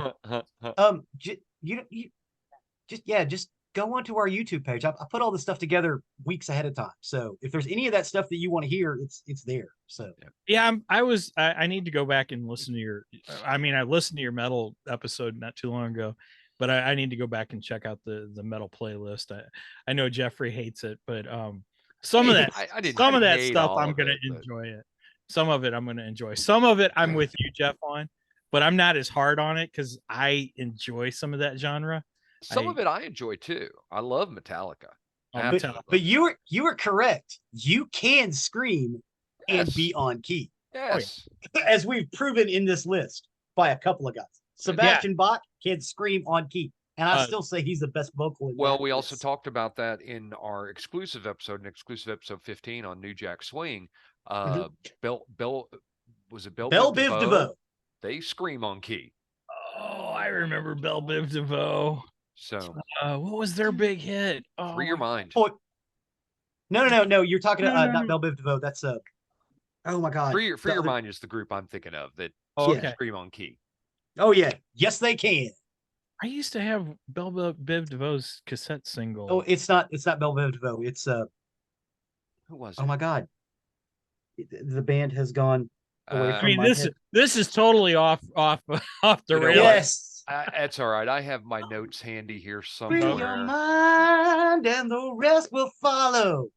just go onto our YouTube page. I put all this stuff together weeks ahead of time. So if there's any of that stuff that you want to hear, it's there. So yeah, I need to go back and listen to I listened to your metal episode not too long ago, but I need to go back and check out the metal playlist. I know Geoffrey hates it, but some of that stuff I'm gonna enjoy it. Some of it I'm gonna enjoy. Some of it I'm with you, Jeff, on, but I'm not as hard on it because I enjoy some of that genre. Some of it I enjoy too. I love Metallica. But you were correct. You can scream and be on key. Yes. Oh, yeah. As we've proven in this list by a couple of guys. Sebastian Bach can scream on key. And I still say he's the best vocal. We also talked about that in our exclusive episode 15 on New Jack Swing. Bell Biv DeVoe. They scream on key. Oh, I remember Bell Biv DeVoe. So what was their big hit? Free Your Mind. Oh, no. You're talking not Bell Biv DeVoe. That's oh my god. Free Your Mind is the group I'm thinking of that scream on key. Oh yeah. Yes, they can. I used to have Bell Biv DeVoe's cassette single. Oh, it's not Bell Biv DeVoe. It's Who was Oh it? my God. The band has gone away I from mean, my this head. this is totally off off the You know rails. what? Yes. That's all right. I have my notes handy here Free somewhere. your mind and the rest will follow.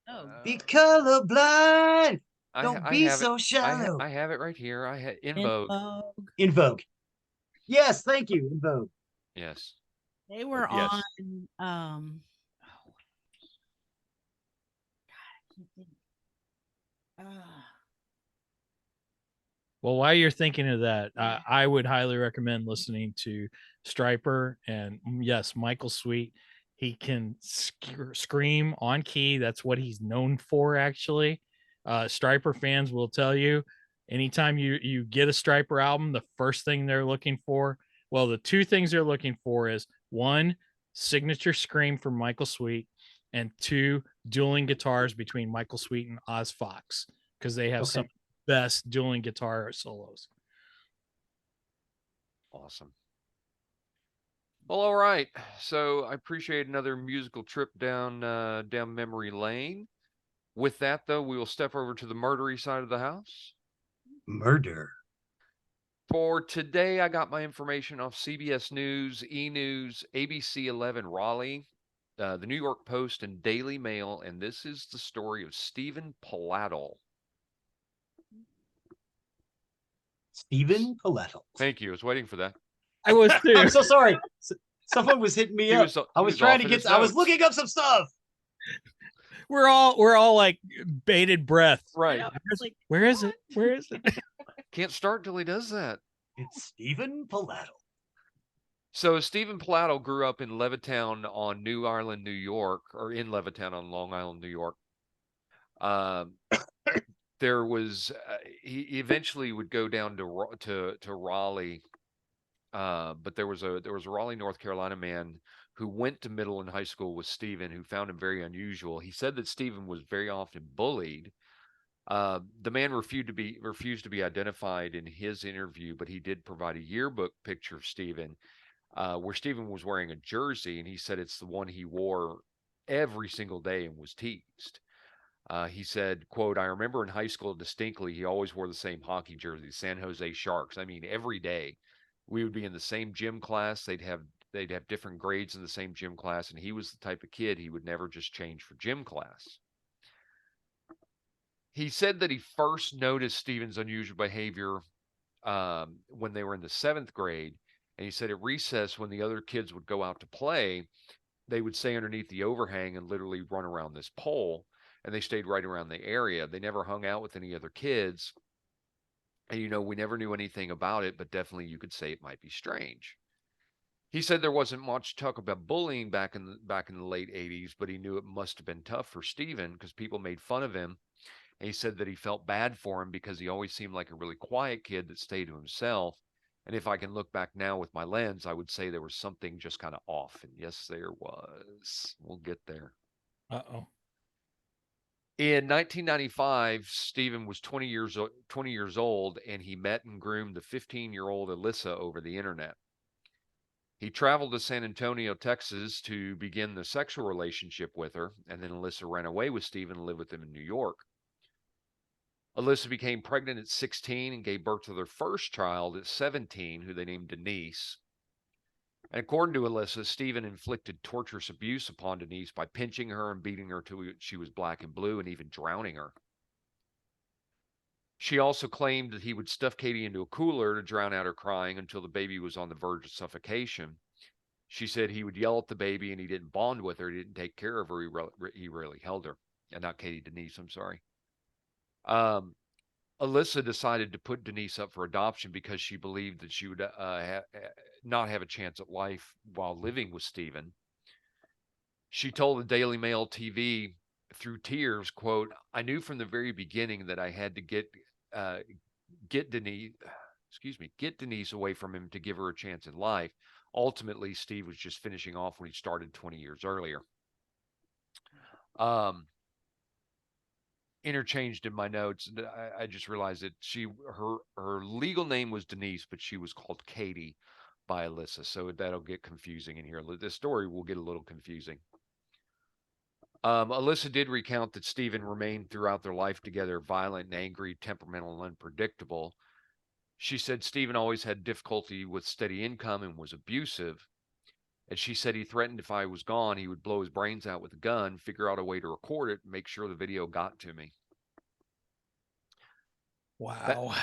Oh, Be colorblind. Don't I be have it. so shallow. I have it right here. I had In In Vogue. Vogue. In Vogue. Yes, thank you. In Vogue. Yes. They were Yes. on oh, God, I can't think. Well, while you're thinking of that, I would highly recommend listening to Striper and yes, Michael Sweet. He can scream on key. That's what he's known for, actually. Striper fans will tell you anytime you get a Striper album, the first thing they're looking for, well, the two things they're looking for is one, signature scream from Michael Sweet, and two, dueling guitars between Michael Sweet and Oz Fox, because they have some Okay. best dueling guitar solos. Awesome. Well, all right. So I appreciate another musical trip down down memory lane. With that, though, we will step over to the murdery side of the house. Murder. For today, I got my information off CBS News, E! News, ABC 11 Raleigh, the New York Post, and Daily Mail. And this is the story of Steven Pladl. Steven Pladl. Thank you. I was waiting for that. I was too. I'm so sorry. Someone was hitting me He up. was- I he was was trying off to in get. his I was notes. looking up some stuff. We're all like bated breath. Right. I was like, Where is it? Where is it? Can't start till he does that. It's Steven Pladl. So Steven Pladl grew up in Levittown on New Island, New York, or in Levittown on Long Island, New York. There was he eventually would go down to Raleigh, but there was a Raleigh, North Carolina man who went to middle and high school with Steven, who found him very unusual. He said that Steven was very often bullied. The man refused to be identified in his interview, but he did provide a yearbook picture of Steven, where Steven was wearing a jersey, and he said it's the one he wore every single day and was teased. He said, quote, I remember in high school distinctly, he always wore the same hockey jersey, San Jose Sharks. I mean, every day we would be in the same gym class. They'd have different grades in the same gym class. And he was the type of kid, he would never just change for gym class. He said that he first noticed Steven's unusual behavior when they were in the 7th grade. And he said at recess, when the other kids would go out to play, they would stay underneath the overhang and literally run around this pole. And they stayed right around the area. They never hung out with any other kids. And, we never knew anything about it, but definitely you could say it might be strange. He said there wasn't much talk about bullying back in the late 80s, but he knew it must have been tough for Steven because people made fun of him. And he said that he felt bad for him because he always seemed like a really quiet kid that stayed to himself. And if I can look back now with my lens, I would say there was something just kind of off. And yes, there was. We'll get there. Uh-oh. In 1995, Steven was 20 years old, and he met and groomed the 15-year-old Alyssa over the internet. He traveled to San Antonio, Texas to begin the sexual relationship with her, and then Alyssa ran away with Steven and lived with him in New York. Alyssa became pregnant at 16 and gave birth to their first child at 17, who they named Denise. And according to Alyssa, Steven inflicted torturous abuse upon Denise by pinching her and beating her till she was black and blue and even drowning her. She also claimed that he would stuff Katie into a cooler to drown out her crying until the baby was on the verge of suffocation. She said he would yell at the baby and he didn't bond with her. He didn't take care of her. He rarely held her. And not Katie, Denise, I'm sorry. Alyssa decided to put Denise up for adoption because she believed that she would not have a chance at life while living with Steven. She told the Daily Mail TV through tears, quote, I knew from the very beginning that I had to get Denise away from him to give her a chance in life. Ultimately, Steve was just finishing off when he started 20 years earlier. Interchanged in my notes, I just realized that her legal name was Denise, but she was called Katie by Alyssa, so that'll get confusing in here. This story will get a little confusing. Alyssa did recount that Steven remained throughout their life together violent and angry, temperamental, and unpredictable. She said Steven always had difficulty with steady income and was abusive. And she said he threatened if I was gone, he would blow his brains out with a gun, figure out a way to record it, and make sure the video got to me. Wow.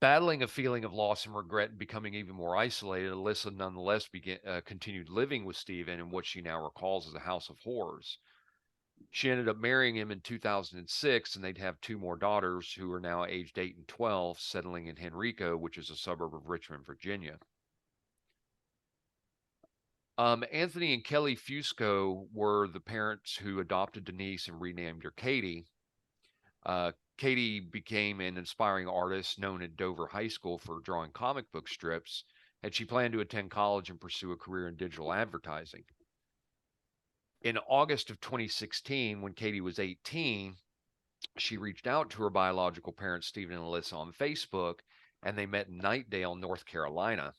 Battling a feeling of loss and regret and becoming even more isolated, Alyssa nonetheless continued living with Steven in what she now recalls as a house of horrors. She ended up marrying him in 2006, and they'd have two more daughters who are now aged 8 and 12, settling in Henrico, which is a suburb of Richmond, Virginia. Anthony and Kelly Fusco were the parents who adopted Denise and renamed her Katie. Katie became an inspiring artist known at Dover High School for drawing comic book strips, and she planned to attend college and pursue a career in digital advertising. In August of 2016, when Katie was 18, she reached out to her biological parents, Steven and Alyssa, on Facebook, and they met in Knightdale, North Carolina.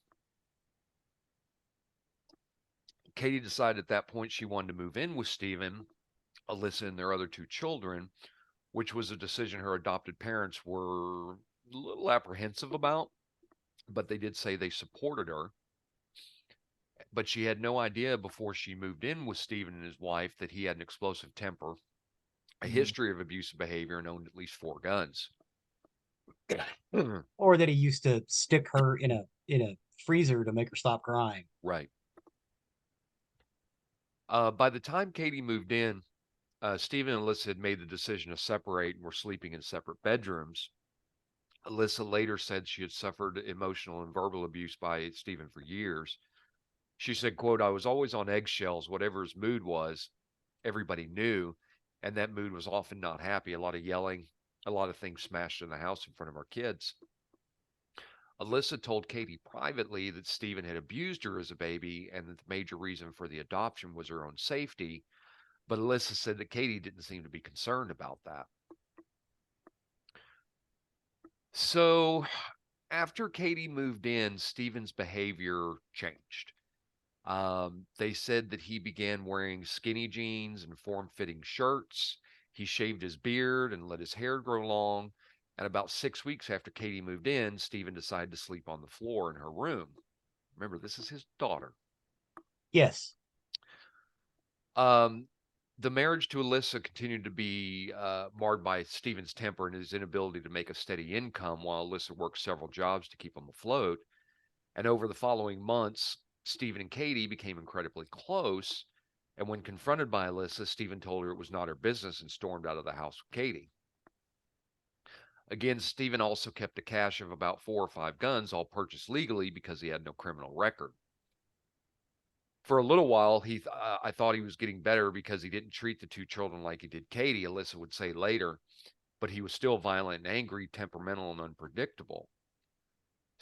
Katie decided at that point she wanted to move in with Steven, Alyssa, and their other two children, which was a decision her adopted parents were a little apprehensive about, but they did say they supported her. But she had no idea before she moved in with Steven and his wife that he had an explosive temper, a history of abusive behavior, and owned at least 4 guns. Or that he used to stick her in a freezer to make her stop crying. Right. By the time Katie moved in, Steven and Alyssa had made the decision to separate and were sleeping in separate bedrooms. Alyssa later said she had suffered emotional and verbal abuse by Steven for years. She said, quote, I was always on eggshells, whatever his mood was, everybody knew, and that mood was often not happy. A lot of yelling, a lot of things smashed in the house in front of our kids. Alyssa told Katie privately that Steven had abused her as a baby and that the major reason for the adoption was her own safety, but Alyssa said that Katie didn't seem to be concerned about that. So after Katie moved in, Steven's behavior changed. They said that he began wearing skinny jeans and form-fitting shirts. He shaved his beard and let his hair grow long. And about 6 weeks after Katie moved in, Steven decided to sleep on the floor in her room. Remember, this is his daughter. Yes. The marriage to Alyssa continued to be marred by Steven's temper and his inability to make a steady income, while Alyssa worked several jobs to keep him afloat. And over the following months, Steven and Katie became incredibly close. And when confronted by Alyssa, Steven told her it was not her business and stormed out of the house with Katie. Again, Steven also kept a cache of about 4 or 5 guns, all purchased legally because he had no criminal record. For a little while, I thought he was getting better because he didn't treat the 2 children like he did Katie, Alyssa would say later, but he was still violent and angry, temperamental, and unpredictable.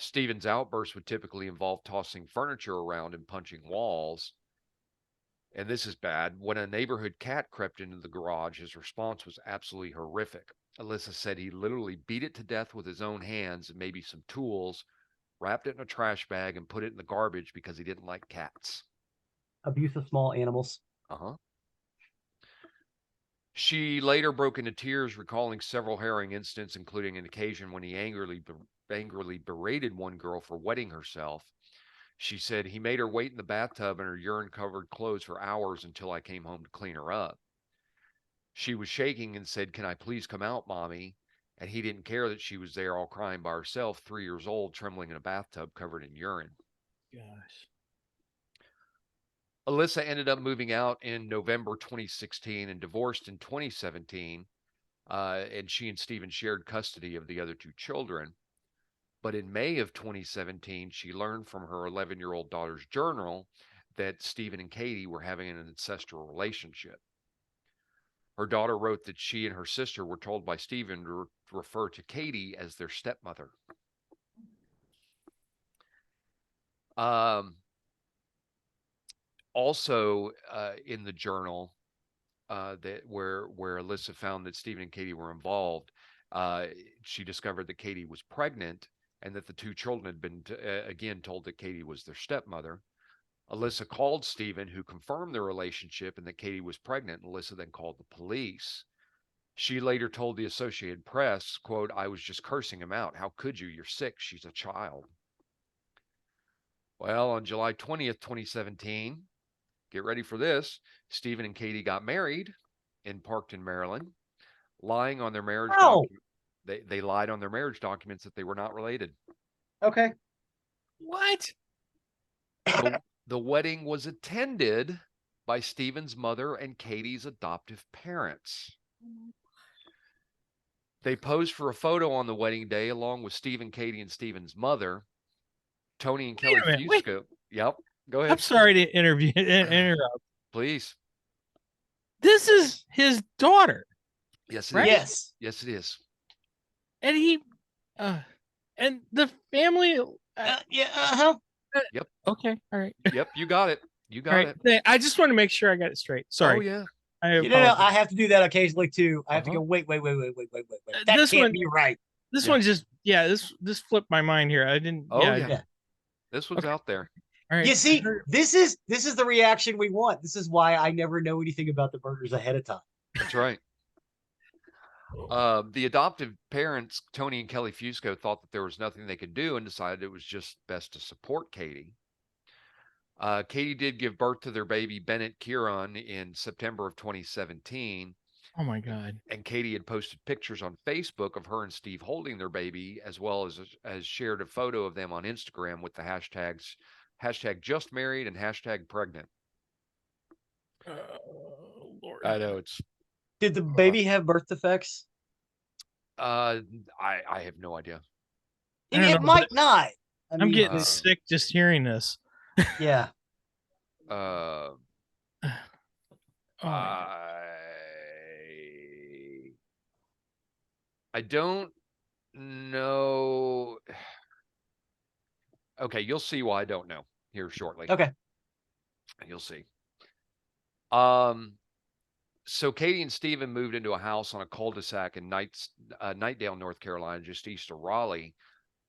Steven's outbursts would typically involve tossing furniture around and punching walls. And this is bad. When a neighborhood cat crept into the garage, his response was absolutely horrific. Alyssa said he literally beat it to death with his own hands and maybe some tools, wrapped it in a trash bag, and put it in the garbage because he didn't like cats. Abuse of small animals. She later broke into tears, recalling several harrowing incidents, including an occasion when he angrily berated one girl for wetting herself. She said he made her wait in the bathtub in her urine-covered clothes for hours until I came home to clean her up. She was shaking and said, "Can I please come out, Mommy?" And he didn't care that she was there all crying by herself, 3 years old, trembling in a bathtub covered in urine. Gosh. Alyssa ended up moving out in November 2016 and divorced in 2017. And she and Steven shared custody of the other 2 children. But in May of 2017, she learned from her 11-year-old daughter's journal that Steven and Katie were having an ancestral relationship. Her daughter wrote that she and her sister were told by Steven to refer to Katie as their stepmother. Also, in the journal that where Alyssa found that Steven and Katie were involved, she discovered that Katie was pregnant and that the 2 children had been again told that Katie was their stepmother. Alyssa called Steven, who confirmed their relationship and that Katie was pregnant. Alyssa then called the police. She later told the Associated Press, quote, "I was just cursing him out. How could you? You're sick. She's a child." Well, on July 20th, 2017, get ready for this, Steven and Katie got married in Parkton, Maryland, lying on their marriage Oh, document. They lied on their marriage documents that they were not related. okay. What? The wedding was attended by Steven's mother and Katie's adoptive parents. They posed for a photo on the wedding day along with Steven, Katie, and Steven's mother, Tony and Kelly a minute, wait. Fusco. Yep. Go I'm ahead. sorry to interrupt. Please. This is his daughter, Yes, it Right? is. Yes. Yes, it is. and he, and the family. Yeah. Uh-huh. Okay, all right, Yep, you got it. You all got right. it. I just want to make sure I got it straight. Sorry. Oh, yeah. I No, apologize. I have to do that occasionally too. I have to Uh-huh. go, wait. That This can't one- be right. This Yeah. one's just this flipped my mind here. I didn't. Oh, yeah. yeah. This one's Okay. out there. All right. You see, this is the reaction we want. This is why I never know anything about the murders ahead of time. That's right. The adoptive parents, Tony and Kelly Fusco, thought that there was nothing they could do and decided it was just best to support Katie. Katie did give birth to their baby Bennett Kieran in September of 2017, Oh my God. and Katie had posted pictures on Facebook of her and Steve holding their baby, as well as shared a photo of them on Instagram with the hashtags just married and hashtag pregnant. Lord. I know it's Did the baby have birth defects? I have no idea. I don't It know, might not. I I'm mean, getting uh, sick just hearing this. yeah. Uh, Oh my God. I don't know. Okay, you'll see why I don't know here shortly. Okay. You'll see. So Katie and Steven moved into a house on a cul-de-sac in Knightdale, North Carolina, just east of Raleigh.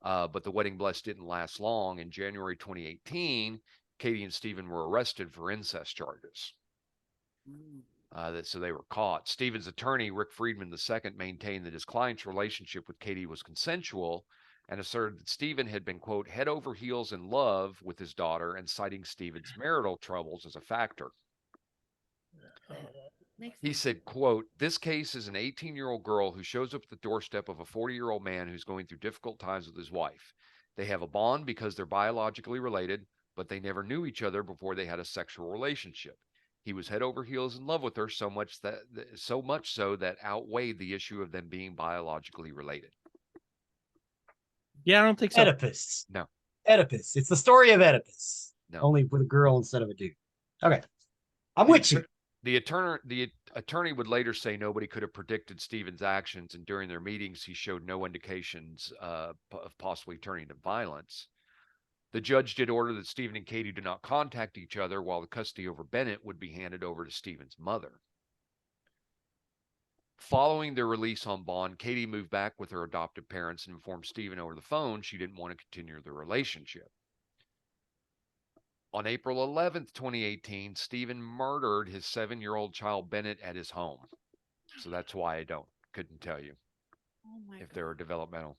But the wedding bless didn't last long. In January 2018, Katie and Steven were arrested for incest charges. So they were caught. Steven's attorney, Rick Friedman II, maintained that his client's relationship with Katie was consensual and asserted that Steven had been, quote, head over heels in love with his daughter, and citing Steven's marital troubles as a factor. He said, quote, this case is an 18-year-old girl who shows up at the doorstep of a 40-year-old man who's going through difficult times with his wife. They have a bond because they're biologically related, but they never knew each other before they had a sexual relationship. He was head over heels in love with her so much so that outweighed the issue of them being biologically related. Yeah, I don't think so. Oedipus. No. Oedipus. It's the story of Oedipus. No. Only with a girl instead of a dude. Okay. I'm with you. The attorney would later say nobody could have predicted Steven's actions, and during their meetings, he showed no indications of possibly turning to violence. The judge did order that Steven and Katie do not contact each other, while the custody over Bennett would be handed over to Steven's mother. Following their release on bond, Katie moved back with her adoptive parents and informed Steven over the phone she didn't want to continue their relationship. On April 11th, 2018, Steven murdered his 7-year-old child Bennett at his home. So that's why I couldn't tell you if they were developmental.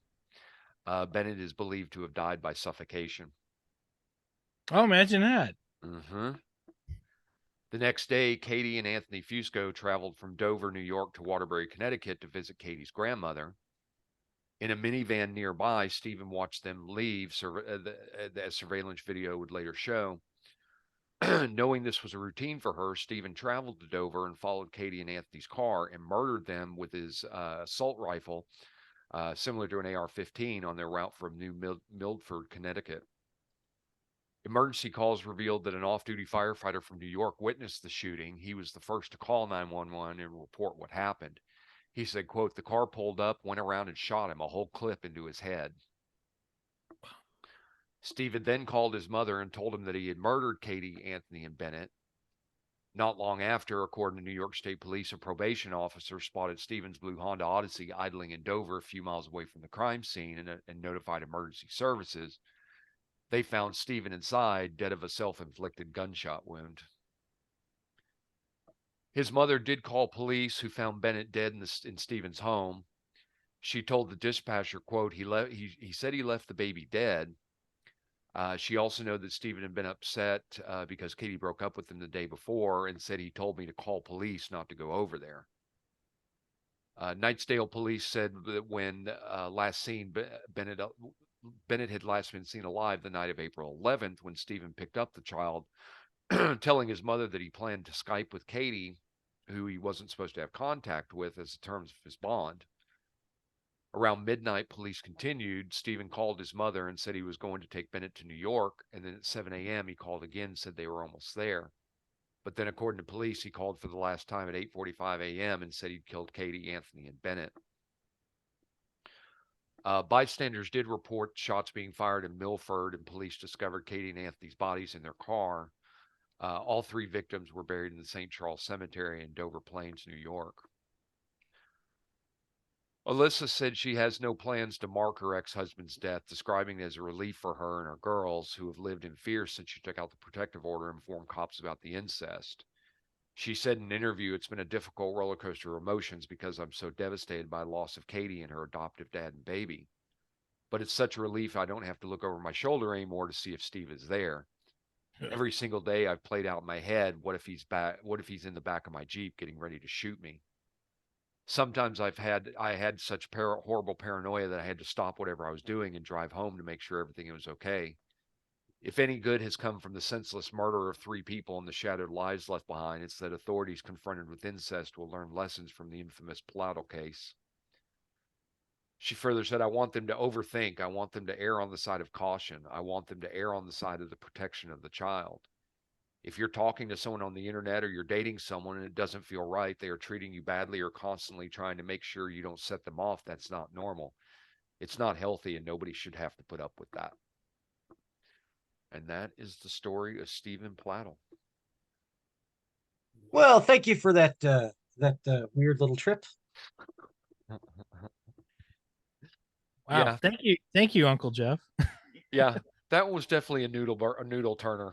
Bennett is believed to have died by suffocation. Oh, imagine that. Mm-hmm. The next day, Katie and Anthony Fusco traveled from Dover, New York to Waterbury, Connecticut to visit Katie's grandmother. In a minivan nearby, Steven watched them leave, as surveillance video would later show. Knowing this was a routine for her, Steven traveled to Dover and followed Katie and Anthony's car and murdered them with his assault rifle, similar to an AR-15, on their route from New Milford, Connecticut. Emergency calls revealed that an off-duty firefighter from New York witnessed the shooting. He was the first to call 911 and report what happened. He said, quote, the car pulled up, went around and shot him, a whole clip into his head. Steven then called his mother and told him that he had murdered Katie, Anthony, and Bennett. Not long after, according to New York State Police, a probation officer spotted Steven's blue Honda Odyssey idling in Dover a few miles away from the crime scene and notified emergency services. They found Steven inside, dead of a self-inflicted gunshot wound. His mother did call police, who found Bennett dead in Steven's home. She told the dispatcher, quote, he said he left the baby dead. She also knew that Steven had been upset because Katie broke up with him the day before, and said he told me to call police, not to go over there. Nightsdale police said that when last seen, Bennett had last been seen alive the night of April 11th, when Steven picked up the child, telling his mother that he planned to Skype with Katie, who he wasn't supposed to have contact with as the terms of his bond. Around midnight, police continued. Steven called his mother and said he was going to take Bennett to New York, and then at 7 a.m. he called again, said they were almost there. But then, according to police, he called for the last time at 8:45 a.m. and said he'd killed Katie, Anthony, and Bennett. Bystanders did report shots being fired in Milford, and police discovered Katie and Anthony's bodies in their car. All three victims were buried in the St. Charles Cemetery in Dover Plains, New York. Alyssa said she has no plans to mark her ex-husband's death, describing it as a relief for her and her girls, who have lived in fear since she took out the protective order and informed cops about the incest. She said in an interview, "It's been a difficult roller coaster of emotions because I'm so devastated by the loss of Katie and her adoptive dad and baby. But it's such a relief I don't have to look over my shoulder anymore to see if Steve is there. Every single day I've played out in my head, what if he's in the back of my Jeep getting ready to shoot me? Sometimes I had such horrible paranoia that I had to stop whatever I was doing and drive home to make sure everything was okay. If any good has come from the senseless murder of 3 people and the shattered lives left behind, it's that authorities confronted with incest will learn lessons from the infamous Pladl case." She further said, "I want them to overthink. I want them to err on the side of caution. I want them to err on the side of the protection of the child. If you're talking to someone on the internet or you're dating someone and it doesn't feel right, they are treating you badly or constantly trying to make sure you don't set them off, that's not normal. It's not healthy, and nobody should have to put up with that." And that is the story of Steven Pladl. Well, thank you for that weird little trip. Wow. Yeah. Thank you, Uncle Jeff. Yeah, that was definitely a noodle turner.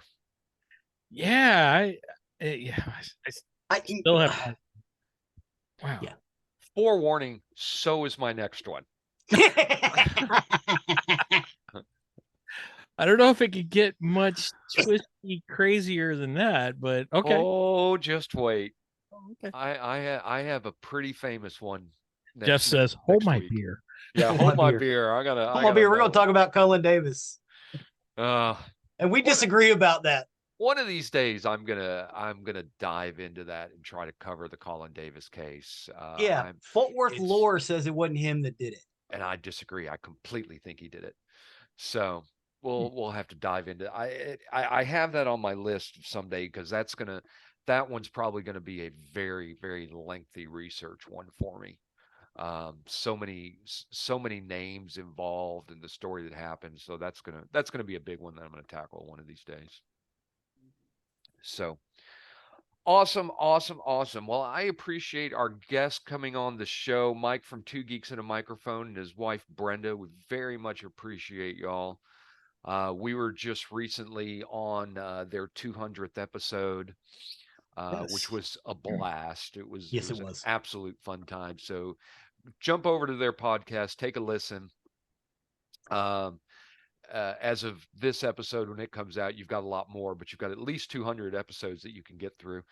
Yeah, I still have. Wow. Yeah. Forewarning, so is my next one. I don't know if it could get much twisty crazier than that, but okay. Oh, just wait. Okay. I have a pretty famous one. Jeff says, "Hold my beer." Yeah, hold my beer. Hold my beer. We're going to talk about Cullen Davis. And we disagree about that. One of these days, I'm gonna dive into that and try to cover the Colin Davis case. Fort Worth lore says it wasn't him that did it, and I disagree. I completely think he did it. So we'll have to dive into. I have that on my list someday, because that one's probably gonna be a very, very lengthy research one for me. So many names involved in the story that happened. So that's gonna be a big one that I'm gonna tackle one of these days. So awesome. Well, I appreciate our guest coming on the show, Mike from Two Geeks and a Microphone, and his wife Brenda. We very much appreciate y'all. We were just recently on their 200th episode, which was a blast. It was an absolute fun time. So jump over to their podcast, take a listen. As of this episode, when it comes out, you've got a lot more, but you've got at least 200 episodes that you can get through.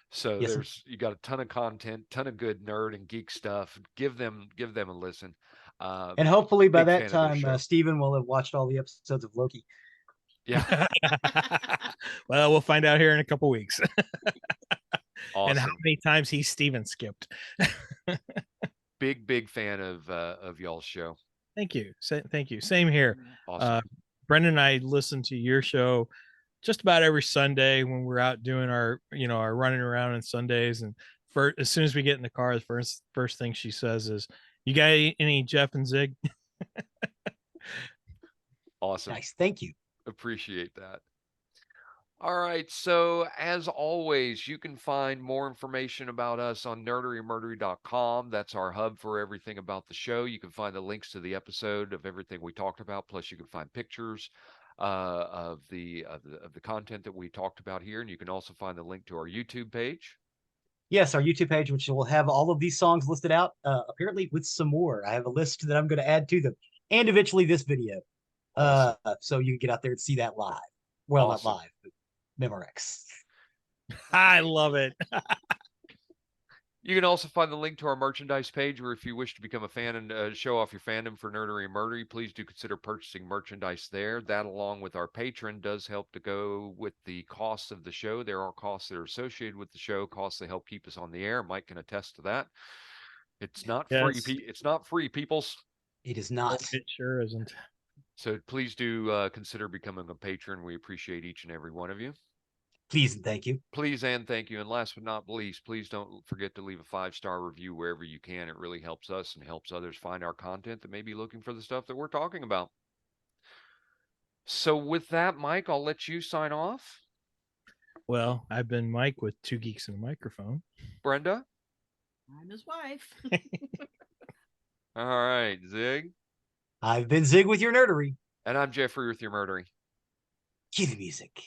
So you got a ton of content, ton of good nerd and geek stuff. Give them a listen. And hopefully by that time, Steven will have watched all the episodes of Loki. Yeah. Well, we'll find out here in a couple weeks. Awesome. And how many times he's Steven skipped. Big fan of y'all's show. Thank you. Thank you. Same here. Awesome. Brendan and I listen to your show just about every Sunday when we're out doing our running around on Sundays. And as soon as we get in the car, the first thing she says is, "You got any Jeff and Zig?" Awesome. Nice. Thank you. Appreciate that. All right. So as always, you can find more information about us on nerderyandmurdery.com. That's our hub for everything about the show. You can find the links to the episode of everything we talked about. Plus you can find pictures. of the content that we talked about here, and you can also find the link to our YouTube page. Yes, our YouTube page, which will have all of these songs listed out, apparently with some more. I have a list that I'm going to add to them, and eventually this video. Awesome. So you can get out there and see that live. Well, Awesome. not live, but Memorex. I love it. You can also find the link to our merchandise page, where if you wish to become a fan and show off your fandom for Nerdery and Murdery, please do consider purchasing merchandise there. That, along with our Patreon, does help to go with the costs of the show. There are costs that are associated with the show, costs that help keep us on the air. Mike can attest to that. It's not free. Yes. It's not free, peoples. It is not. It sure isn't. So please do consider becoming a patron. We appreciate each and every one of you. Please and thank you. Please and thank you. And last but not least, please don't forget to leave a 5-star review wherever you can. It really helps us and helps others find our content that may be looking for the stuff that we're talking about. So with that, Mike, I'll let you sign off. Well, I've been Mike with 2 Geeks and a Microphone. Brenda? I'm his wife. All right, Zig. I've been Zig with your nerdery. And I'm Geoffrey with your murdery. Cue the music.